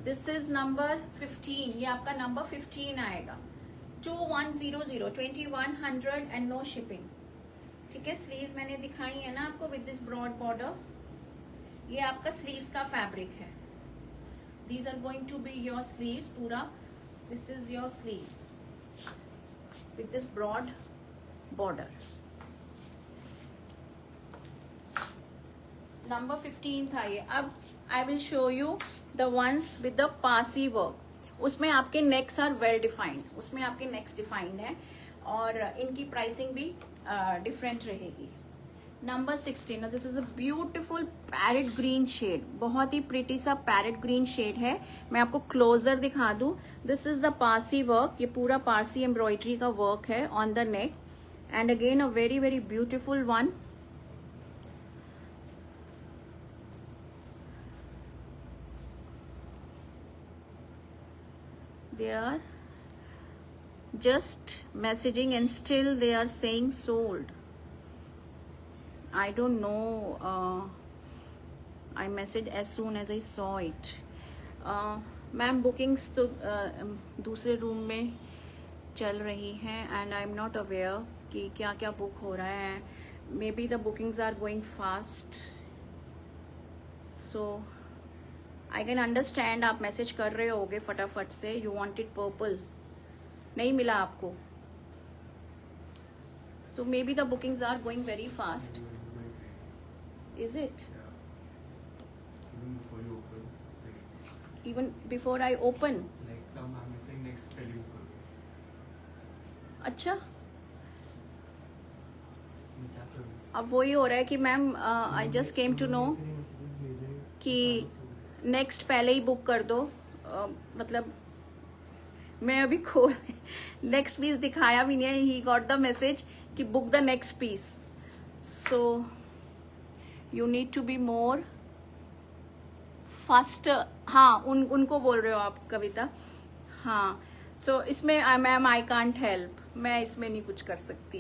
This is number 15. ये आपका number 15 आएगा. 2100, 2100 and no shipping. ठीक है. sleeves मैंने दिखाई है ना आपको with this broad border. ये आपका sleeves का fabric है. These are going to be your sleeves पूरा. This is your sleeves with this broad border. Number 15 था ये. अब I will show you the ones with the Parsi work. उसमें आपके necks are well defined. उसमें आपके necks defined है और इनकी pricing भी different रहेगी. Number 16. Now this is a beautiful parrot green shade. बहुत ही pretty सा parrot green shade है. मैं आपको closer दिखा दूँ. This is the Parsi work. ये पूरा Parsi embroidery का work है on the neck. And again a very very beautiful one. They are just messaging and still they are saying sold. I don't know. I messaged as soon as I saw it. Ma'am bookings तो दूसरे room में चल रही हैं and I am not aware कि क्या क्या book हो रहा है. Maybe the bookings are going fast. So I can understand. आप मैसेज कर रहे होगे फटाफट से. यू वांटेड पर्पल, नहीं मिला आपको. So maybe the bookings are going very fast. Is it? Yeah. Even before you open. even before I open. Like some I'm missing next Telugu करो. अच्छा, मैं क्या करूँ? अब वही हो रहा है कि ma'am I just came to know इतने messages भेजे कि सारे नेक्स्ट पहले ही बुक कर दो. मतलब मैं अभी खोल नेक्स्ट पीस दिखाया भी नहीं है. ही गॉट द मैसेज कि book the next piece. So you need to be more fast. हाँ, उनको बोल रहे हो आप कविता. हाँ, तो इसमें मैम आई कांट हेल्प. मैं इसमें नहीं कुछ कर सकती.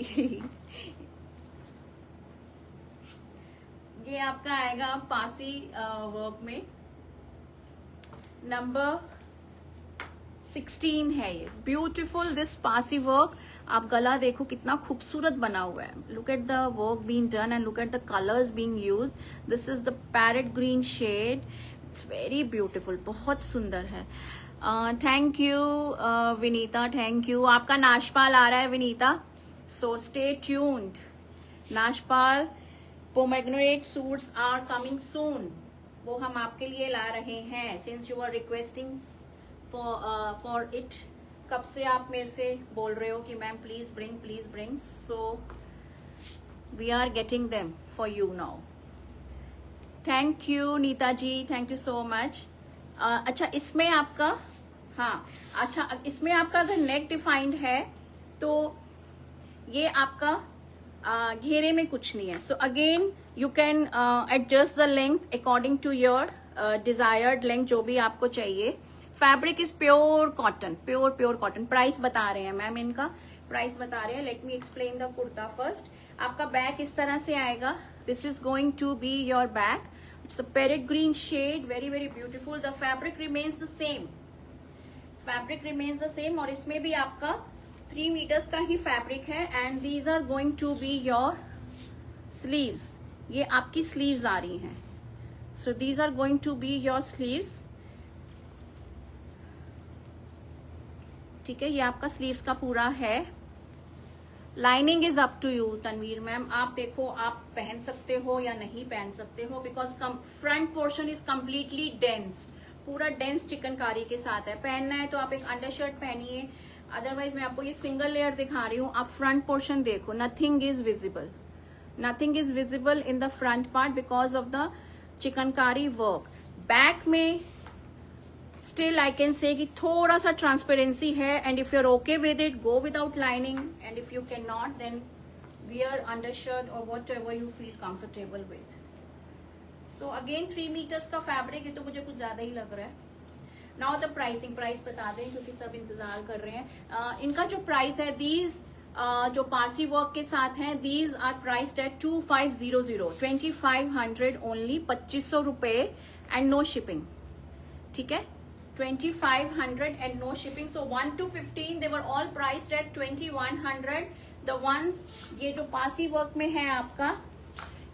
ये आपका आएगा पासी वर्क में. नंबर 16 है ये. ब्यूटिफुल दिस पासी वर्क. आप गला देखो कितना खूबसूरत बना हुआ है. Look at the work being done and look at the colours being used. This is the parrot green shade. It's very beautiful. बहुत सुंदर है. Thank you Vinita, thank you. आपका नाशपाल आ रहा है विनीता, सो स्टे ट्यून्ड. नाशपाल pomegranate suits are coming soon. वो हम आपके लिए ला रहे हैं. Since you are requesting for it. कब से आप मेरे से बोल रहे हो कि ma'am please bring. So we are getting them for you now. Thank you Nita ji, thank you so much. अच्छा, इसमें आपका, हाँ, अच्छा, इसमें आपका अगर नेक डिफाइंड है तो ये आपका घेरे में कुछ नहीं है. So again you can adjust the length according to your desired length, जो भी आपको चाहिए. Fabric is pure cotton, pure cotton. Price बता रहे हैं मैम, इनका प्राइस बता रहे हैं. Let me explain the kurta first. आपका बैक इस तरह से आएगा. This is going to be your back. It's a parrot green shade, very beautiful. The fabric remains the same. और इसमें भी आपका 3 मीटर्स का ही फैब्रिक है. And these are going to be your sleeves. ये आपकी sleeves आ रही हैं. So these are going to be your sleeves. ठीक है, ये आपका sleeves का पूरा है. Lining is up to you Tanveer ma'am. आप देखो, आप पहन सकते हो या नहीं पहन सकते हो, because front portion is completely dense. पूरा डेंस चिकनकारी के साथ है. पहनना है तो आप एक अंडरशर्ट पहनिए. अदरवाइज मैं आपको ये सिंगल लेयर दिखा रही हूँ. आप फ्रंट पोर्शन देखो, nothing is visible in the front part because of the chikankari work. Back में स्टिल आई कैन से कि थोड़ा सा ट्रांसपेरेंसी है. And if you are okay with it, go without lining. And if you can not, then wear undershirt और what ever you feel comfortable with. So again 3 metres का fabric है तो मुझे कुछ ज्यादा ही लग रहा है. Now the pricing. प्राइस बता दें क्योंकि सब इंतजार कर रहे हैं. इनका जो प्राइस है, दीज जो पारसी वर्क के साथ हैं, these are priced at 2500, 2500 only. 2500 रुपए एंड नो शिपिंग. ठीक है, 2500 and no shipping. So 1 to 15 they were all priced at 2100. The ones ये जो पासी वर्क में है आपका,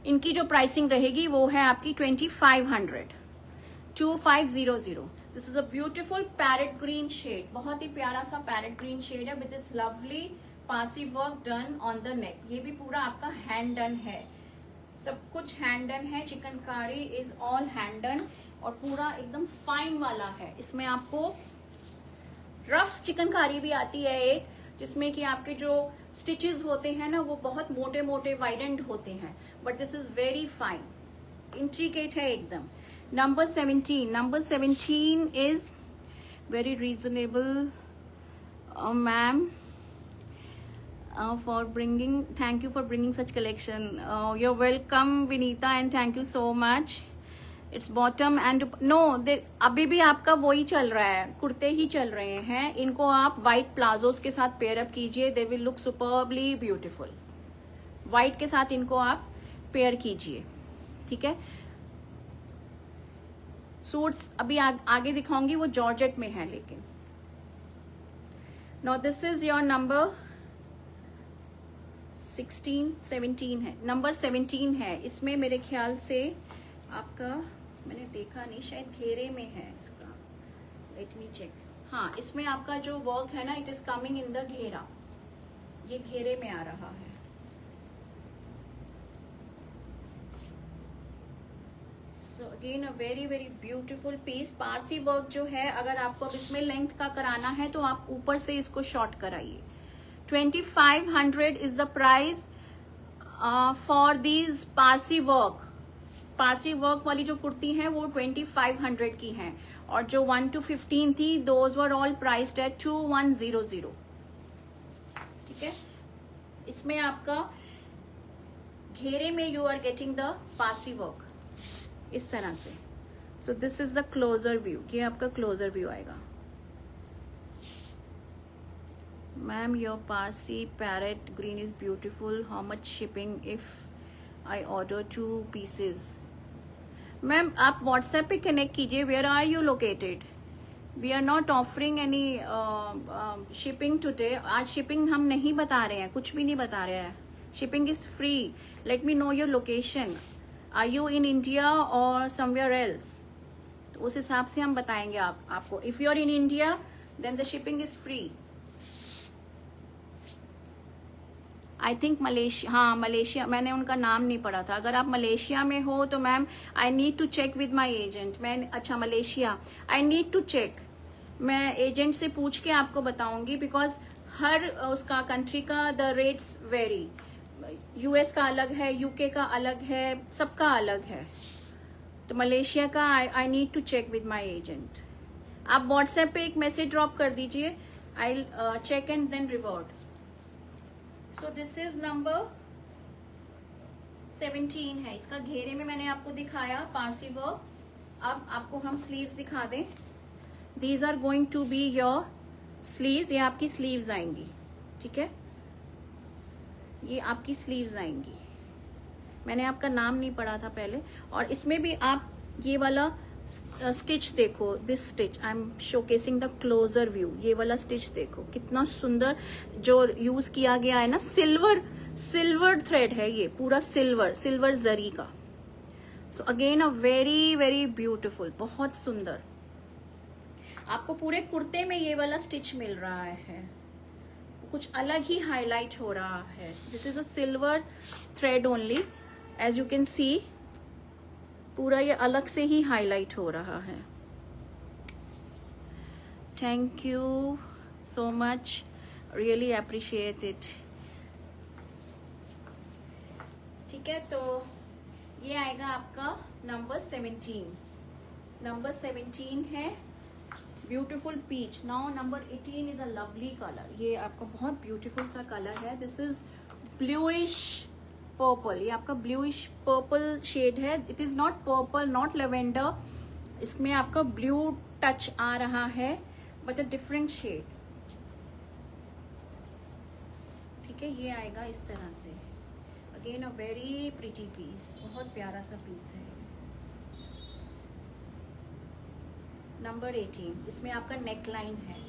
इनकी जो प्राइसिंग रहेगी वो है आपकी 2500, 2500. This is a beautiful parrot green shade. बहुत ही प्यारा सा पैरेट ग्रीन शेड है with this lovely Parsi work done on the neck. ये भी पूरा आपका हैंड डन है. सब कुछ हैंड डन है. Chikankari is all hand done और पूरा एकदम फाइन वाला है. इसमें आपको रफ चिकनकारी भी आती है एक, जिसमें कि आपके जो स्टिचेस होते हैं ना वो बहुत मोटे मोटे वाइडेंड होते हैं. But this is very fine, intricate है एकदम. Number 17 is very reasonable ma'am. for bringing, thank you for bringing such collection. You're welcome Vinita and thank you so much. It's bottom and no, अभी भी आपका वही चल रहा है, कुर्ते ही चल रहे हैं. इनको आप वाइट प्लाजोस के साथ पेयर अप कीजिए. They will look superbly beautiful. White के साथ इनको आप पेयर कीजिए. ठीक है, सूट्स अभी आगे दिखाऊंगी, वो जॉर्जेट में है. लेकिन no, this is your number 17 है. नंबर 17 है. इसमें मेरे ख्याल से आपका, मैंने देखा नहीं, शायद घेरे में है इसका. Let me check. हाँ, इसमें आपका जो वर्क है ना, it is coming in the ghera. ये घेरे में आ रहा है. So again a very very beautiful piece. Parsi work जो है, अगर आपको अब इसमें लेंथ का कराना है तो आप ऊपर से इसको शॉर्ट कराइए. 2500 is the price for these Parsi work. Parsi work वाली जो कुर्ती है वो 2500 की हैं, और जो 1 to 15 थी those were all priced at 2100. ठीक है, इसमें आपका घेरे में you are getting the Parsi work इस तरह से. So this is the closer view. ये आपका क्लोजर व्यू आएगा. Ma'am your Parsi parrot green is beautiful. How much shipping if I order 2 pieces? Ma'am आप व्हाट्सएप पे कनेक्ट कीजिए. Where are you located? We are not offering any shipping today. आज shipping हम नहीं बता रहे हैं, कुछ भी नहीं बता रहे हैं. Shipping is free. Let me know your location. Are you in India or somewhere else? तो उस हिसाब से हम बताएंगे आपको. If you are in India then the shipping is free. I think Malaysia, हाँ मलेशिया, मैंने उनका नाम नहीं पढ़ा था. अगर आप मलेशिया में हो तो ma'am I need to check with my agent. मैं अच्छा Malaysia, I need to check. मैं एजेंट से पूछ के आपको बताऊंगी, बिकॉज हर उसका कंट्री का द रेट्स वेरी. यूएस का अलग है, यूके का अलग है, सबका अलग है. तो मलेशिया का I need to check with my agent. आप व्हाट्सएप पे एक मैसेज ड्रॉप कर दीजिए. I check and then revert. So this is number 17 है. इसका घेरे में मैंने आपको दिखाया पारसी वर्क. अब आपको हम स्लीव्स दिखा दें. These are going to be your sleeves. ये आपकी स्लीव्स आएंगी. ठीक है, ये आपकी स्लीव्स आएंगी. मैंने आपका नाम नहीं पढ़ा था पहले. और इसमें भी आप ये वाला स्टिच देखो. This stitch I am showcasing the closer view. ये वाला स्टिच देखो कितना सुंदर जो यूज किया गया है ना. सिल्वर थ्रेड है ये पूरा, सिल्वर जरी का. सो again a very very beautiful, बहुत सुंदर. आपको पूरे कुर्ते में ये वाला स्टिच मिल रहा है. कुछ अलग ही हाईलाइट हो रहा है. This is a silver thread only. As you can see पूरा ये अलग से ही हाईलाइट हो रहा है. Thank you so much, really appreciate it. ठीक है, तो ये आएगा आपका नंबर 17. नंबर 17 है beautiful peach. Now number 18 is a lovely colour. ये आपका बहुत ब्यूटिफुल सा कलर है. This is bluish purple. ये आपका ब्लूइश पर्पल शेड है. It is not purple, not lavender. इसमें आपका ब्लू टच आ रहा है, बट अ डिफरेंट शेड. ठीक है, ये आएगा इस तरह से. Again a very pretty piece. बहुत प्यारा सा पीस है. नंबर 18, इसमें आपका नेक लाइन है.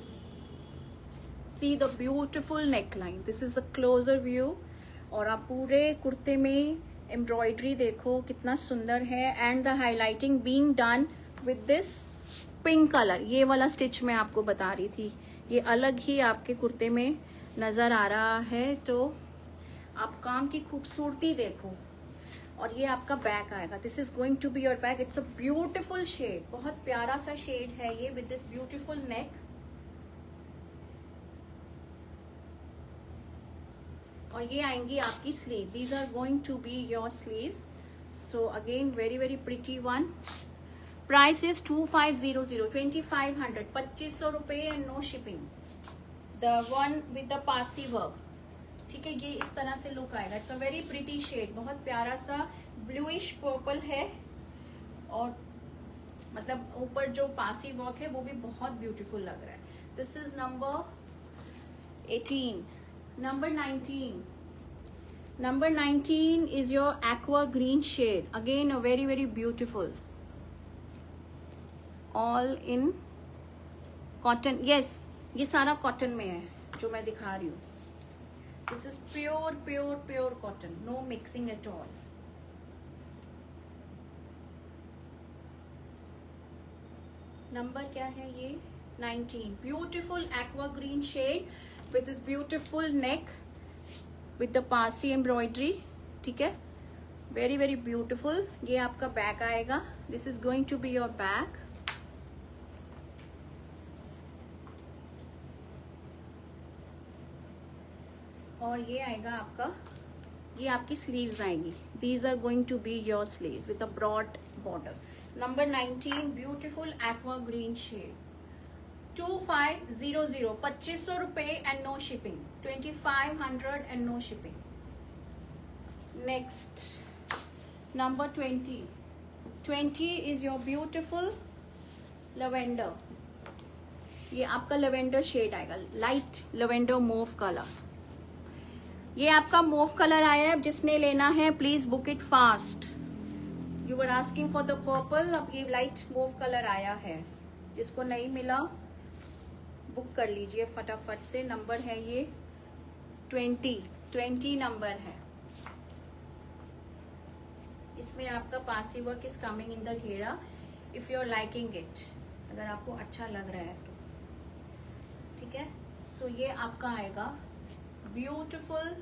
See the beautiful neckline. This is a closer view. और आप पूरे कुर्ते में एम्ब्रॉयडरी देखो कितना सुंदर है. And the highlighting being done with this pink colour. ये वाला स्टिच मैं आपको बता रही थी. ये अलग ही आपके कुर्ते में नजर आ रहा है. तो आप काम की खूबसूरती देखो. और ये आपका बैक आएगा. This is going to be your back. It's a beautiful shade. बहुत प्यारा सा शेड है ये, विद दिस ब्यूटिफुल नेक. और ये आएंगी आपकी sleeve. These are going to be your sleeves. So again very very pretty one. Price is 2500, 2500, 2500 रुपए and no shipping. The one with the Parsi work. ठीक है, ये इस तरह से लुक आएगा. It's a very pretty shade. बहुत प्यारा सा ब्लूइश पर्पल है. और मतलब ऊपर जो पारसी वर्क है वो भी बहुत ब्यूटीफुल लग रहा है. This is number 18. Number 19. Number 19 is your aqua green shade. Again a very very beautiful. All in cotton. Yes, ये सारा cotton में है जो मैं दिखा रही हूँ. This is pure cotton. No mixing at all. Number क्या है ये? 19. Beautiful aqua green shade. With this beautiful neck with the Parsi embroidery. ठीक है, वेरी वेरी ब्यूटिफुल। ये आपका बैक आएगा, this is going to be your back. और ये आएगा आपका, ये आपकी स्लीव्स आएंगी। These are going to be your sleeves with a broad border. Number 19 beautiful aqua green shade, 2500, 2500 रुपए and no shipping, 2500 and no shipping. Next number 20 is your beautiful lavender. ये आपका लवेंडर शेड आएगा, light lavender mauve colour. ये आपका mauve colour आया है, जिसने लेना है please book it fast. You were asking for the purple, अब ये लाइट मूव कलर आया है, जिसको नहीं मिला बुक कर लीजिए फटाफट से। नंबर है ये 20 नंबर है। इसमें आपका पासी work is coming in the घेरा, if you are liking it, अगर आपको अच्छा लग रहा है तो, ठीक है। सो ये आपका आएगा beautiful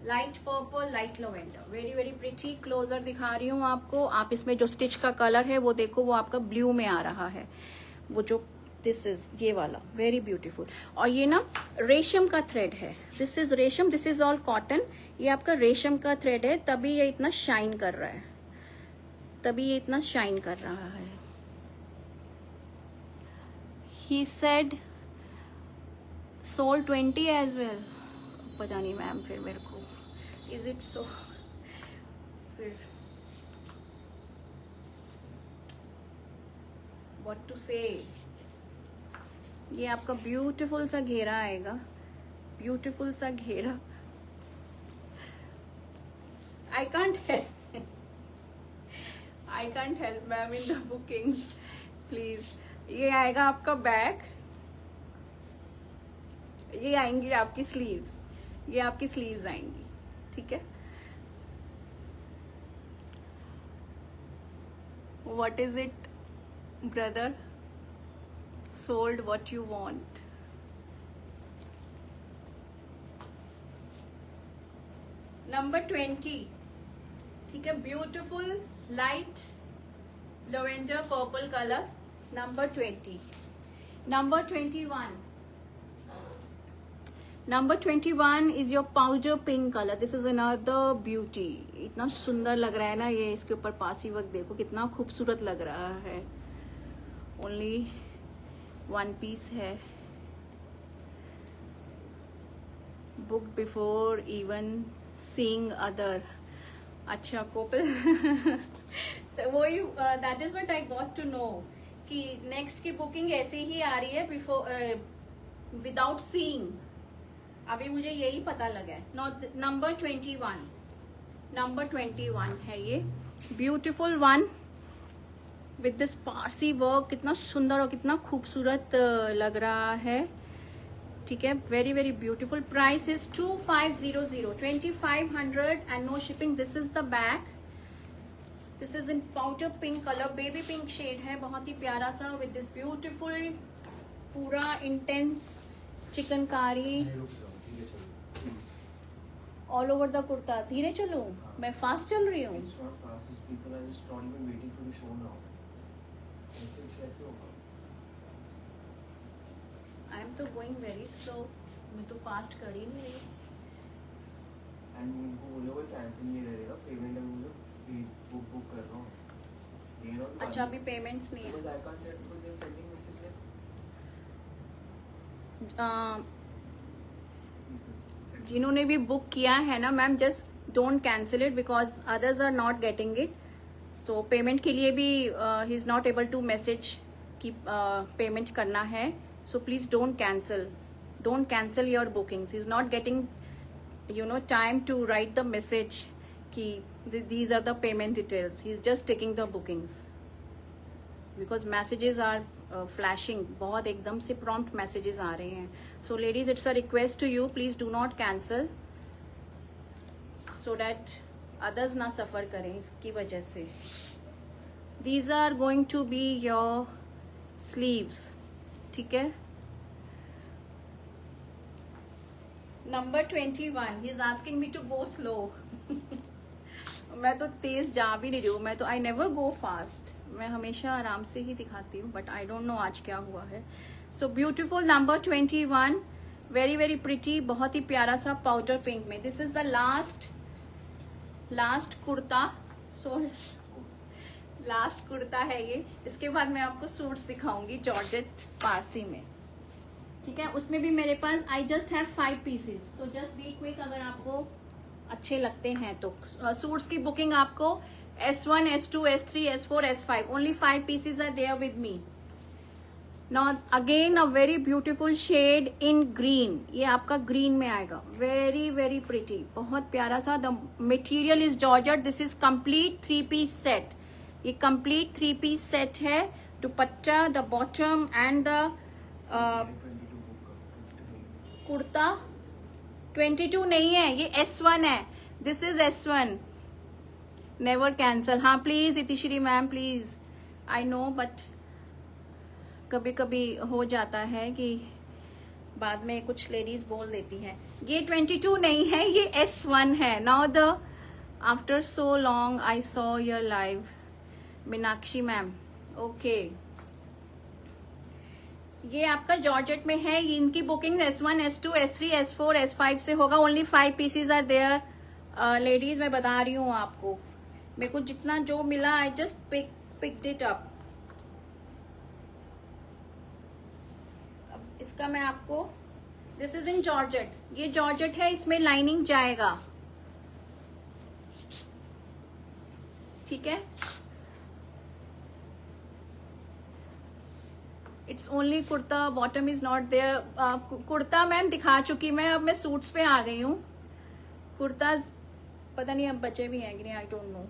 light purple, light lavender, very very pretty. Closer दिखा रही हूँ आपको। आप इसमें जो स्टिच का कलर है वो देखो, वो आपका ब्लू में आ रहा है, वो जो दिस इज ये वाला, वेरी ब्यूटीफुल। और ये ना रेशम का थ्रेड है, दिस इज रेशम, दिस इज ऑल कॉटन। ये आपका रेशम का थ्रेड है, तभी ये इतना शाइन कर रहा है, तभी ये इतना शाइन कर रहा है। He said sold 20 as well, पता नहीं मैम, फिर मेरे को इज इट सो, फिर व्हाट टू से। ये आपका ब्यूटीफुल सा घेरा आएगा, ब्यूटीफुल सा घेरा। I can't help ma'am in the bookings, please. ये आएगा आपका बैक, ये आएंगी आपकी स्लीव्स, ये आपकी स्लीव्स आएंगी, ठीक है। What is it brother, sold what you want. Number 20, ठीक है, beautiful light lavender purple colour, number 20। Number 21, number 21 is your powder pink colour, this is another beauty. इतना सुंदर लग रहा है ना ये, इसके ऊपर पासी वर्क देखो कितना खूबसूरत लग रहा है। ओनली 1 पीस है, book before even seeing other. अच्छा कोपल तो वही, that is what I got to know कि नेक्स्ट की बुकिंग ऐसे ही आ रही है बिफोर विदाउट सीइंग। अभी मुझे यही पता लगा है। नंबर 21, नंबर 21 है ये, beautiful one with this Parsi work. कितना सुंदर और कितना खूबसूरत लग रहा है, ठीक है, very very beautiful. Price is 2500, 2500 and no shipping. This is the back, this is in powder pink colour, baby pink shade है, बहुत ही प्यारा सा, विद दिस ब्यूटीफुल पूरा intense chikankari all over the kurta. धीरे चलूं, मैं फास्ट चल रही हूँ। आई एम तो गोइंग वेरी स्लो, मैं तो फास्ट कर ही नहीं रही। एंड उनको बोलोगे कैंसिल नहीं करेगा पेमेंट, मैं बोलो प्लीज बुक कर रहा हूँ। अच्छा अभी पेमेंट्स नहीं है। I can't send because they are sending message जिन्होंने भी बुक किया है ना मैम, just don't cancel it because others are not getting it. तो पेमेंट के लिए भी he is not able to message कि पेमेंट करना है। So please don't cancel your bookings. He is not getting time to write the message कि these are the payment details. He is just taking the bookings because messages are flashing, बहुत एकदम से prompt messages आ रहे हैं. So ladies, it's a request to you, please do not cancel so that others ना suffer करें इसकी वजह से. These are going to be your sleeves, ठीक है. Number 21, he is asking me to go slow. मैं तो तेज जा भी नहीं रही हूँ, मैं तो आई नेवर गो फास्ट, मैं हमेशा आराम से ही दिखाती हूँ, बट आई डोंट नो आज क्या हुआ है। So beautiful number 21, very very pretty, बहुत ही प्यारा सा पाउडर पिंक में। This is the last kurta, so last kurta है ये। इसके बाद मैं आपको सूट्स दिखाऊंगी जॉर्जेट पारसी में, ठीक है। उसमें भी मेरे पास I just have 5 pieces, so just be quick अगर आपको अच्छे लगते हैं तो। सूट्स की बुकिंग आपको S1, S2, S3, S4, S5, only 5 pieces are there with me. Now again a very beautiful shade in green, ये आपका ग्रीन में आएगा, वेरी वेरी प्रिटी, बहुत प्यारा सा। The material is georgette, this is complete 3 piece set, ये complete 3 piece set है। Dupatta, the bottom and the kurta 22 नहीं है, ये S1 है, this is S1, never cancel. हाँ please Itishree ma'am please, I know but कभी कभी हो जाता है कि बाद में कुछ लेडीज बोल देती हैं। ये 22 नहीं है, ये S1 है। Now the after so long I saw your live, Meenakshi ma'am, okay. ये आपका जॉर्जेट में है, ये इनकी booking S1, S2, S3, S4, S5 से होगा, only 5 pieces are there. Ladies मैं बता रही हूँ आपको, मेरे को जितना जो मिला I just picked it up. अब इसका मैं आपको, दिस इज इन जॉर्जेट, ये जॉर्जेट है, इसमें लाइनिंग जाएगा, ठीक है। It's only kurta, bottom is not there. Kurta ma'am दिखा चुकी मैं, अब मैं सूट्स पे आ गई हूँ। कुर्ता पता नहीं अब बचे भी हैं कि नहीं, आई डोंट नो,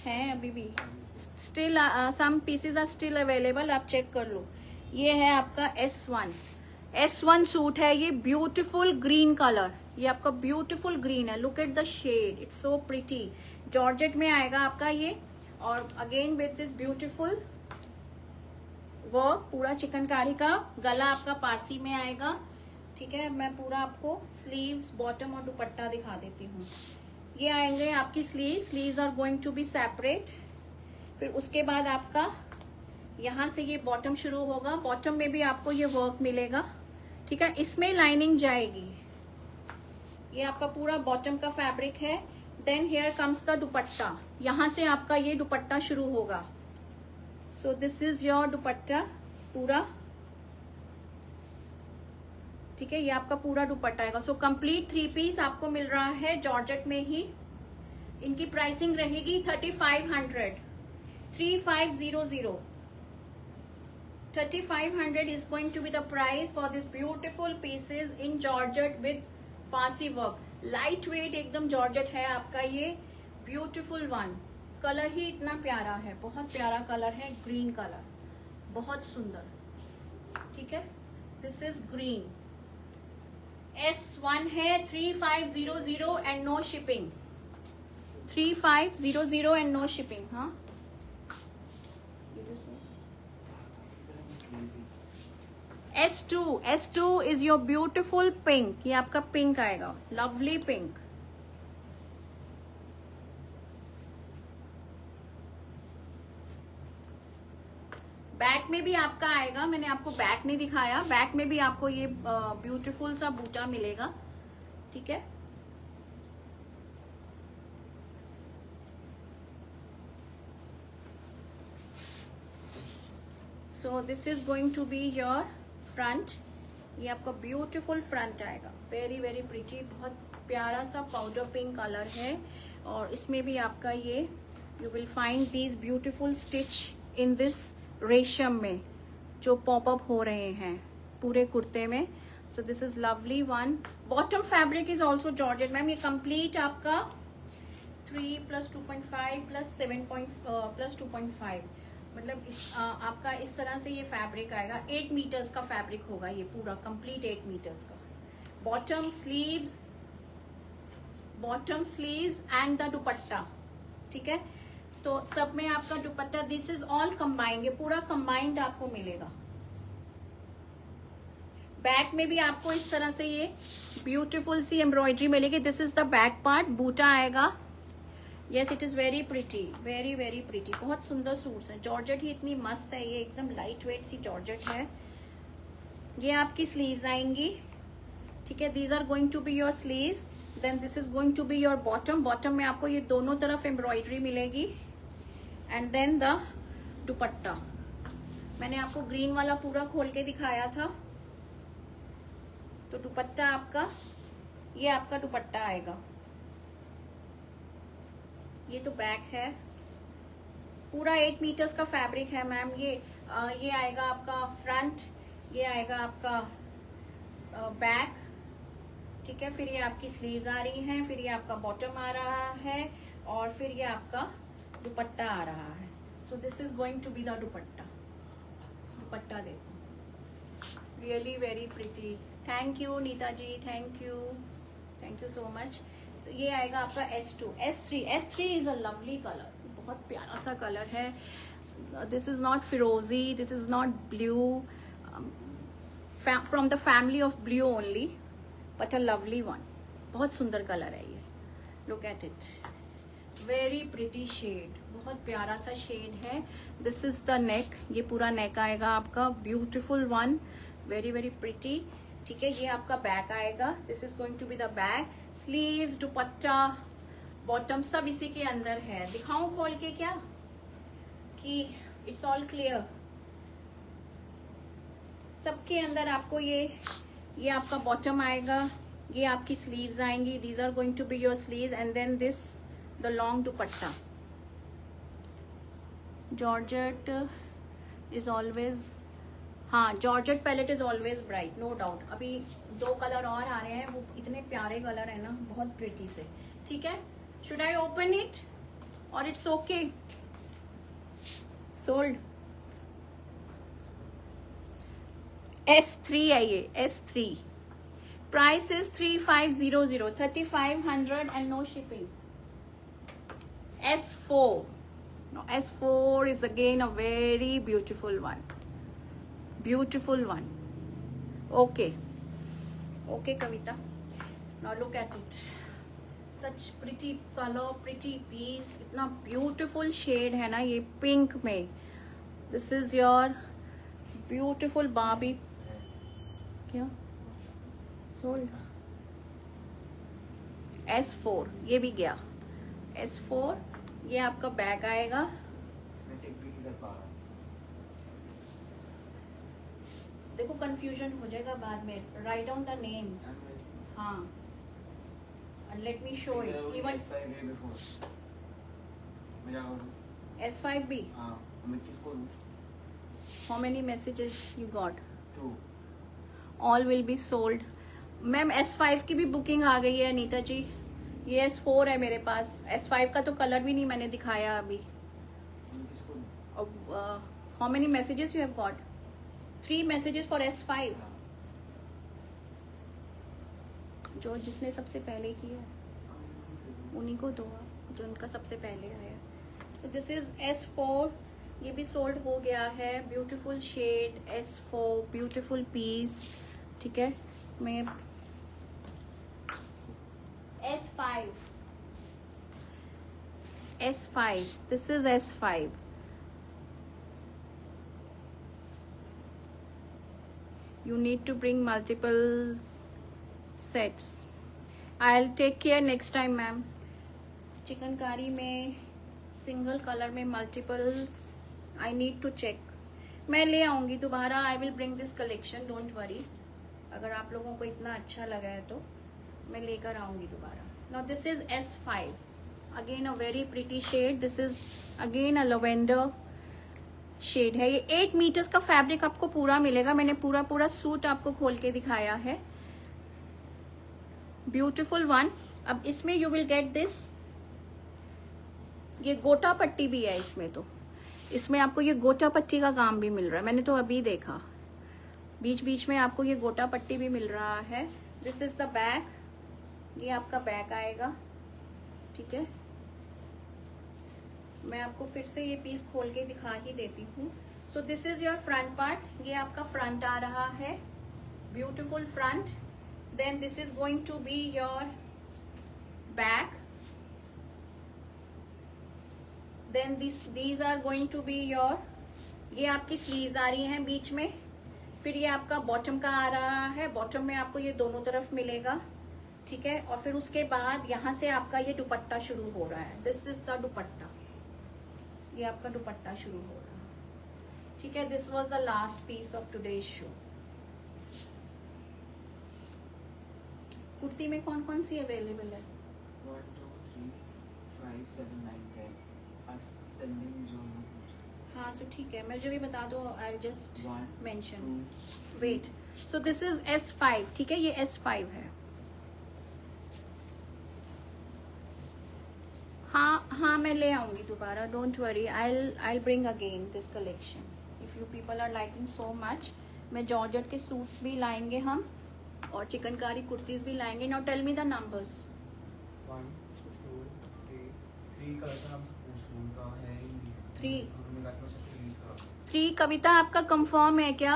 हैं अभी भी, still some pieces are still available, आप चेक कर लो। ये है आपका S1 सूट है, ये ब्यूटीफुल ग्रीन कलर, ये आपका ब्यूटीफुल ग्रीन है, look at the shade, it's so pretty, georgette में आएगा आपका ये। और again with this beautiful work, पूरा चिकनकारी का, गला आपका पारसी में आएगा, ठीक है। मैं पूरा आपको स्लीव्स, बॉटम और दुपट्टा दिखा देती हूँ। ये आएंगे आपकी sleeves are going to be separate. फिर उसके बाद आपका यहाँ से ये बॉटम शुरू होगा, बॉटम में भी आपको ये वर्क मिलेगा, ठीक है। इसमें लाइनिंग जाएगी, ये आपका पूरा बॉटम का फैब्रिक है। Then here comes the dupatta, यहाँ से आपका ये दुपट्टा शुरू होगा। So this is your dupatta पूरा, ठीक है, ये आपका पूरा दुपट्टा आएगा। सो कंप्लीट 3 पीस आपको मिल रहा है जॉर्जेट में ही। इनकी प्राइसिंग रहेगी 3500, 3500, 3500 is going to be the price for this beautiful pieces in georgette with Pasi work. Light weight एकदम जॉर्जेट है आपका ये, ब्यूटीफुल वन। कलर ही इतना प्यारा है, बहुत प्यारा कलर है, ग्रीन कलर, बहुत सुंदर, ठीक है। दिस इज ग्रीन, S1 है, 3500 and no shipping, 3500 and no shipping. हाँ S2 is your beautiful pink, ये आपका पिंक आएगा, लवली पिंक। बैक में भी आपका आएगा, मैंने आपको बैक नहीं दिखाया, बैक में भी आपको ये ब्यूटीफुल सा बूटा मिलेगा, ठीक है। So this is going to be your front, ये आपका ब्यूटीफुल फ्रंट आएगा, वेरी वेरी प्रिटी, बहुत प्यारा सा पाउडर पिंक कलर है। और इसमें भी आपका ये, you will find these beautiful stitch in this रेशम में जो पॉपअप हो रहे हैं पूरे कुर्ते में। So this is lovely one. Bottom fabric is also georgette ma'am, ये कंप्लीट आपका 3 + 2.5 + 7 + 2.5, मतलब आपका इस तरह से ये फैब्रिक आएगा। 8 मीटर्स का फैब्रिक होगा ये पूरा, कंप्लीट 8 मीटर्स का। बॉटम स्लीव्स एंड द दुपट्टा, ठीक है। तो सब में आपका दुपट्टा, दिस इज ऑल कंबाइंड, ये पूरा कंबाइंड आपको मिलेगा। बैक में भी आपको इस तरह से ये ब्यूटीफुल सी एम्ब्रॉयडरी मिलेगी, this is the back part, boota आएगा, yes it is very pretty, very very pretty, बहुत सुंदर सूट्स हैं। जॉर्जेट ही इतनी मस्त है, ये एकदम लाइट वेट सी जॉर्जेट है। ये आपकी स्लीव्स आएंगी, ठीक है, these are going to be your sleeves. Then this is going to be your bottom. Bottom में आपको ये दोनों तरफ एम्ब्रॉयडरी मिलेगी। एंड देन द दुपट्टा, मैंने आपको ग्रीन वाला पूरा खोल के दिखाया था। तो दुपट्टा आपका, ये आपका दुपट्टा आएगा। ये तो बैक है, पूरा 8 मीटर्स का फैब्रिक है मैम। ये आएगा आपका फ्रंट, ये आएगा आपका बैक, ठीक है। फिर ये आपकी स्लीव्स आ रही हैं, फिर ये आपका बॉटम आ रहा है, और फिर ये आपका दुपट्टा आ रहा है। So this is going to be the dupatta. Dupatta देखो, really very pretty. Thank you Nita ji, thank you so much. तो ये आएगा आपका S2, S3 is a lovely colour, बहुत प्यारा सा कलर है। दिस इज नॉट फिरोजी, this is not blue, from the family of blue only, but a lovely one. बहुत सुंदर कलर है ये, look at it, very pretty shade, बहुत प्यारा सा शेड है। दिस इज द नेक, ये पूरा नेक आएगा आपका, beautiful one, very very pretty, ठीक है। ये आपका बैक आएगा, this is going to be the back. Sleeves, dupatta, bottom सब इसी के अंदर है। दिखाऊं खोल के क्या, कि इट्स ऑल क्लियर। सबके अंदर आपको ये आपका बॉटम आएगा, ये आपकी स्लीव्स आएंगी, these are going to be your sleeves. And then this the long dupatta. Georgette is always, हाँ, georgette palette is always bright, no doubt. अभी 2 कलर और आ रहे हैं, वो इतने प्यारे कलर है ना, बहुत प्रिटी से, ठीक है। Should I open it or it's okay? Sold. S3 है ये, S3, price is 3500, 3500 and no shipping. S4, no, S4 is again a very beautiful one, beautiful one. Okay Kavita, now look at it, such pretty color, pretty piece, इतना beautiful shade है ना ये pink में। this is your beautiful Barbie, क्या sold? S4 ये भी गया, S4, ये आपका बैग आएगा। मैं टिक भी नहीं कर पा रहा। देखो कंफ्यूजन हो जाएगा बाद में, राइट डाउन द नेम्स। हाँ, and let me show it, even S5 भी। हाँ, मैं किसको दूँ? How many messages you got? 2. All will be sold. Ma'am S5 की भी बुकिंग आ गई है अनीता जी। ये S4 है मेरे पास, S5 का तो कलर भी नहीं मैंने दिखाया अभी। मैं किसको दूँ? How many messages you have got? 3 messages for S5. जो जिसने सबसे पहले किया उन्हीं को दो, जो उनका सबसे पहले आया। तो दिस इज S4, ये भी सोल्ड हो गया है। Beautiful shade, S4, beautiful piece, ठीक है। मैं S5, this is S5। You need to bring multiple sets. I'll take care next time, ma'am. Chikankari में सिंगल कलर में multiples, I need to check. मैं ले आऊँगी दोबारा, I will bring this collection, don't worry. अगर आप लोगों को इतना अच्छा लगा है तो मैं लेकर आऊँगी दोबारा। Now this is S5, again a very pretty shade. This is again a lavender shade है। ये 8 मीटर्स का फैब्रिक आपको पूरा मिलेगा, मैंने पूरा सूट आपको खोल के दिखाया है। Beautiful one. अब इसमें यू विल गेट दिस, ये गोटा पट्टी भी है इसमें, तो इसमें आपको ये गोटा पट्टी का काम भी मिल रहा है, मैंने तो अभी देखा, बीच बीच में आपको ये गोटा पट्टी भी मिल रहा है। दिस इज द बैक, ये आपका बैक आएगा, ठीक है। मैं आपको फिर से ये पीस खोल के दिखा ही देती हूँ। So this is your front part, ये आपका फ्रंट आ रहा है, beautiful front. Then this is going to be your back, then these are going to be your, ये आपकी स्लीव्स आ रही हैं बीच में, फिर ये आपका बॉटम का आ रहा है, बॉटम में आपको ये दोनों तरफ मिलेगा, ठीक है। और फिर उसके बाद यहाँ से आपका ये दुपट्टा शुरू हो रहा है, दिस इज द दुपट्टा, ये आपका दुपट्टा शुरू हो रहा है, ठीक है। This was the last piece of today's show. Kurti में कौन कौन सी अवेलेबल है? 1 2 3 5 7 9 10 ascending जो है कुछ। हाँ तो ठीक है, मुझे भी बता दो, I just 1 mention. 2 wait, so this is S5, ठीक है, ये S5 है। हाँ मैं ले आऊंगी दोबारा, don't worry, I bring again this collection if you people are liking so much. मैं जॉर्जेट के सूट्स भी लाएंगे हम, और चिकनकारी कुर्तीज भी लाएंगे। Now tell me the numbers. 1 2 3 का नाम से पूछ लूं, उनका है ही नहीं। 3 उन्होंने कहा था मुझे रिलीज करा। 3 कविता आपका कंफर्म है क्या?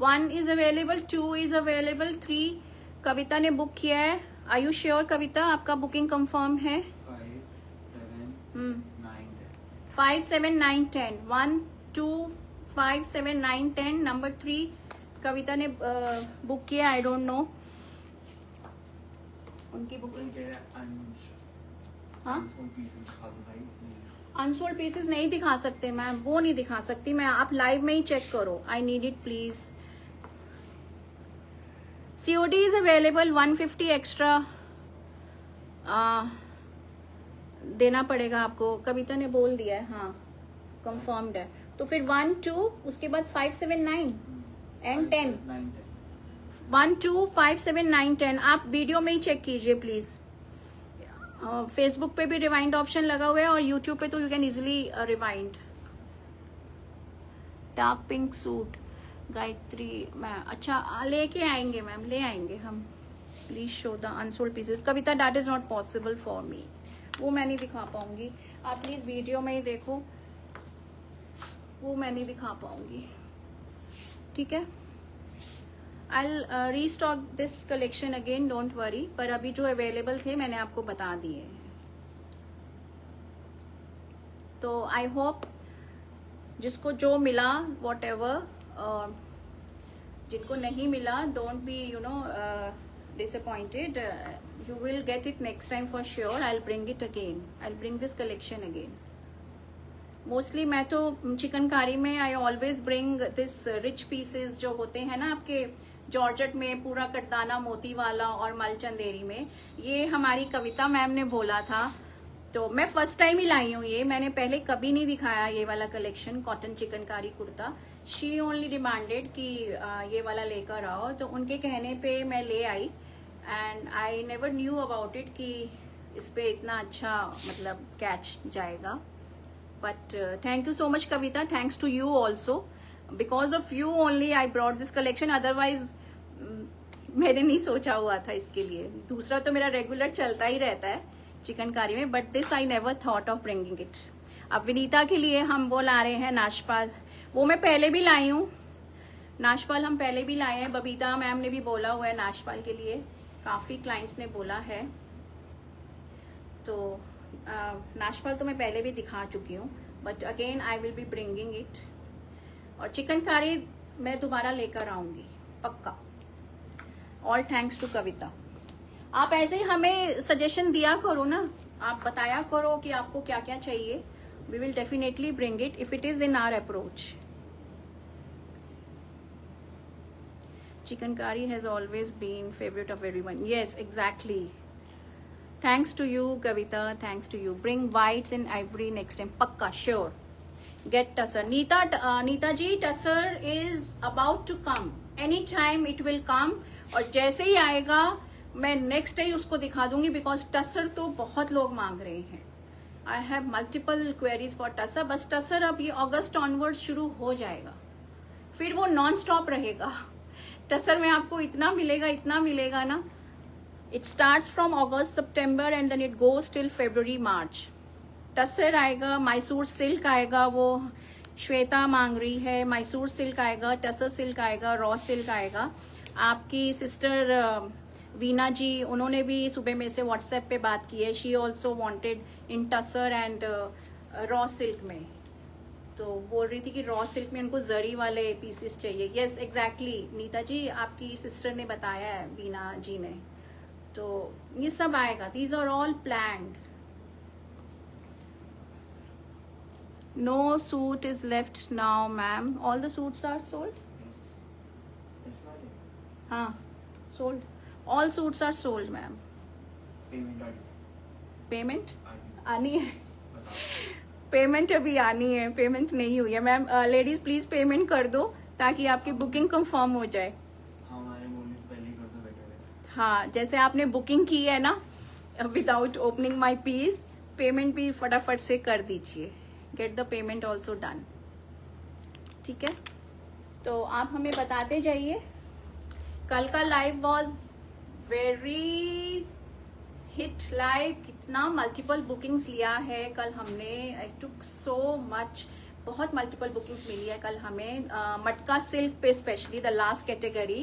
1 इज अवेलेबल, 2 इज अवेलेबल, 3 कविता ने बुक किया है। आर यू श्योर कविता, आपका बुकिंग कंफर्म है? 5 7 9 10 5 7 9 10 1 2 5 7 9 10 नंबर 3 कविता ने बुक किया। आई डोंट नो उनकी बुकिंग। हाँ, अनसोल्ड पीसेस नहीं दिखा सकते मैम, वो नहीं दिखा सकती मैं, आप लाइव में ही चेक करो। I need it please. COD is available, 150 extra देना पड़ेगा आपको, कविता ने बोल दिया है। हाँ कंफर्म्ड है। तो फिर 1 2 उसके बाद 5 7 9 एंड 10 1 2 5 7 9 10 आप वीडियो में ही चेक कीजिए प्लीज। फेसबुक पे भी रिवाइंड ऑप्शन लगा हुआ है और यूट्यूब पे तो you can easily rewind. Dark pink suit Gayatri ma'am, अच्छा लेके आएंगे मैम, ले आएंगे हम। Please show the unsold pieces. Kavita that is not possible for me, वो मैं नहीं दिखा पाऊंगी, आप प्लीज वीडियो में ही देखो, वो मैं नहीं दिखा पाऊंगी, ठीक है। I'll restock this collection again, don't worry. पर अभी जो अवेलेबल थे मैंने आपको बता दिए हैं। तो आई होप जिसको जो मिला वॉट एवर, जिनको नहीं मिला don't be you know disappointed, you will get it next time for sure. I bring it again, I bring this collection again. Mostly मैं तो चिकनकारी में I always bring this rich pieces जो होते हैं ना आपके जॉर्जेट में, पूरा कटदाना मोती वाला और मलचंदेरी में। ये हमारी कविता मैम ने बोला था, तो मैं फर्स्ट टाइम ही लाई हूँ ये, मैंने पहले कभी नहीं दिखाया ये वाला collection, cotton chikankari kurta. She only demanded कि ये वाला लेकर आओ, तो उनके कहने पे मैं ले आई and I never knew about it कि इस पे इतना अच्छा मतलब कैच जाएगा। But thank you so much Kavita, thanks to you also, because of you only I brought this collection, otherwise मैंने नहीं सोचा हुआ था इसके लिए। दूसरा तो मेरा रेगुलर चलता ही रहता है चिकनकारी में, but this I never thought of bringing it. अब विनीता के लिए हम वो ला रहे हैं नाशपाल, वो मैं पहले भी लाई हूँ, नाशपाल हम पहले भी लाए हैं। बबीता मैम ने भी बोला हुआ है नाशपाल के लिए, काफी क्लाइंट्स ने बोला है। तो नाशपाल तो मैं पहले भी दिखा चुकी हूँ, but again I will be bringing it. और चिकनकारी मैं दोबारा लेकर आऊंगी पक्का। ऑल थैंक्स टू कविता। आप ऐसे ही हमें सजेशन दिया करो ना, आप बताया करो कि आपको क्या क्या चाहिए, we will definitely bring it if it is in our approach. Chikankari has always been favourite of everyone, yes exactly. Thanks to you, Kavita. Thanks to you. Bring whites in ivory next time. Pakka, sure. Get Tussar. Neeta ji, Tussar is about to come. Anytime it will come. और जैसे ही आएगा मैं next day उसको दिखा दूंगी, because tussar तो बहुत लोग मांग रहे हैं। I have multiple queries for tussar. बस टसर अब ये अगस्त ऑनवर्ड शुरू हो जाएगा, फिर वो नॉन स्टॉप रहेगा। टसर में आपको इतना मिलेगा ना। It starts from August, September and then it goes till February, March. Tussar आएगा, मैसूर सिल्क आएगा, वो श्वेता मांग रही है, मैसूर सिल्क आएगा, टसर सिल्क आएगा, रॉ सिल्क आएगा। आपकी सिस्टर वीना जी, उन्होंने भी सुबह में से व्हाट्सएप पे बात की है। She also wanted in tussar and raw silk में, तो बोल रही थी कि रॉ सिल्क में उनको जरी वाले पीसेस चाहिए। यस एग्जैक्टली नीता जी, आपकी सिस्टर ने बताया है, बीना जी ने। तो ये सब आएगा, these are all planned. No suit is left now ma'am, all the suits are sold. इस वाले हाँ sold, all suits are sold ma'am. Payment payment आनी आनी है, बताओ। पेमेंट अभी आनी है, पेमेंट नहीं हुई है मैम। लेडीज प्लीज पेमेंट कर दो ताकि आपकी बुकिंग कंफर्म हो जाए। हमारे बोलने से पहले ही कर दो बेटे बेटे। हाँ, जैसे आपने बुकिंग की है ना without opening my piece, payment भी फटाफट से कर दीजिए। Get the payment also done, ठीक है। तो आप हमें बताते जाइए। कल का live was very hit, like इतना मल्टीपल बुकिंग्स लिया है कल हमने। आई टुक सो मच, बहुत मल्टीपल बुकिंग्स मिली है कल हमें, मटका सिल्क पे specially, the last category,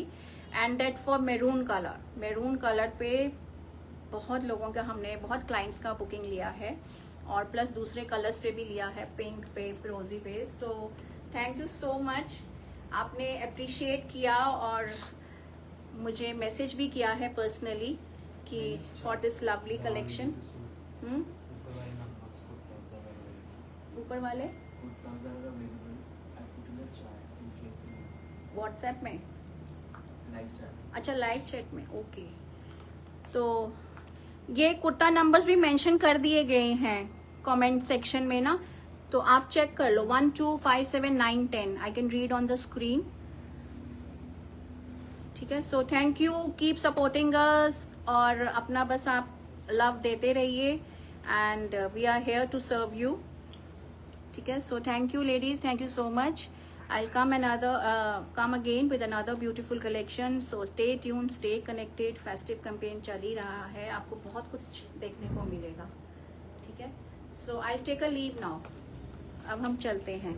and date for maroon colour. Maroon colour पे बहुत लोगों का हमने, बहुत क्लाइंट्स का बुकिंग लिया है, और प्लस दूसरे कलर्स पे भी लिया है, पिंक पे, फिरोजी पे। सो थैंक यू सो मच, आपने अप्रिशिएट किया और मुझे मैसेज भी किया है पर्सनली कि फॉर दिस लवली कलेक्शन। ऊपर वाले व्हाट्सएप में, अच्छा लाइव चैट में, ओके। तो ये कुर्ता नंबर्स भी मेंशन कर दिए गए हैं कमेंट सेक्शन में ना, तो आप चेक कर लो। 1 2 5 7 9 10 I can read on the screen, ठीक है। So thank you, keep supporting us, और अपना बस आप लव देते रहिए, and we are here to serve you, ठीक है। So thank you ladies, thank you so much. I'll come again with another beautiful collection. So stay tuned, stay connected. Festive campaign चल ही रहा है, आपको बहुत कुछ देखने को मिलेगा, ठीक है। So I'll take a leave now. अब हम चलते हैं।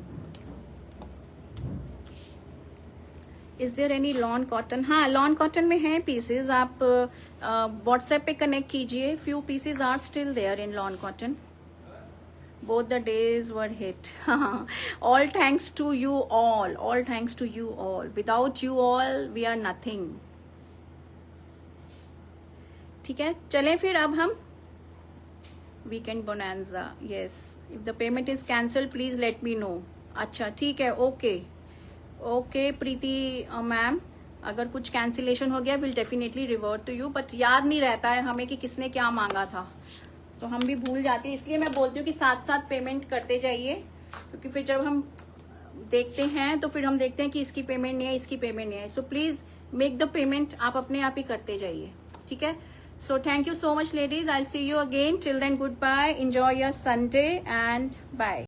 Is there any lawn cotton? हाँ, lawn cotton में हैं pieces, आप WhatsApp पे connect कीजिए। Few pieces are still there in lawn cotton. Both the days were hit. All thanks to you all. All thanks to you all. Without you all, we are nothing. ठीक है, चलें फिर अब हम weekend bonanza. Yes, if the payment is cancelled, please let me know. अच्छा ठीक है, okay. Okay, प्रीति ma'am, अगर कुछ कैंसिलेशन हो गया will definitely revert to you, but याद नहीं रहता है हमें कि किसने क्या मांगा था, तो हम भी भूल जाते हैं। इसलिए मैं बोलती हूँ कि साथ साथ पेमेंट करते जाइए, क्योंकि फिर जब हम देखते हैं तो फिर हम देखते हैं कि इसकी पेमेंट नहीं है, इसकी पेमेंट नहीं है। So please make the payment, आप अपने आप ही करते जाइए, ठीक है। So thank you so much ladies, I will see you again, till then good bye, enjoy your Sunday and bye.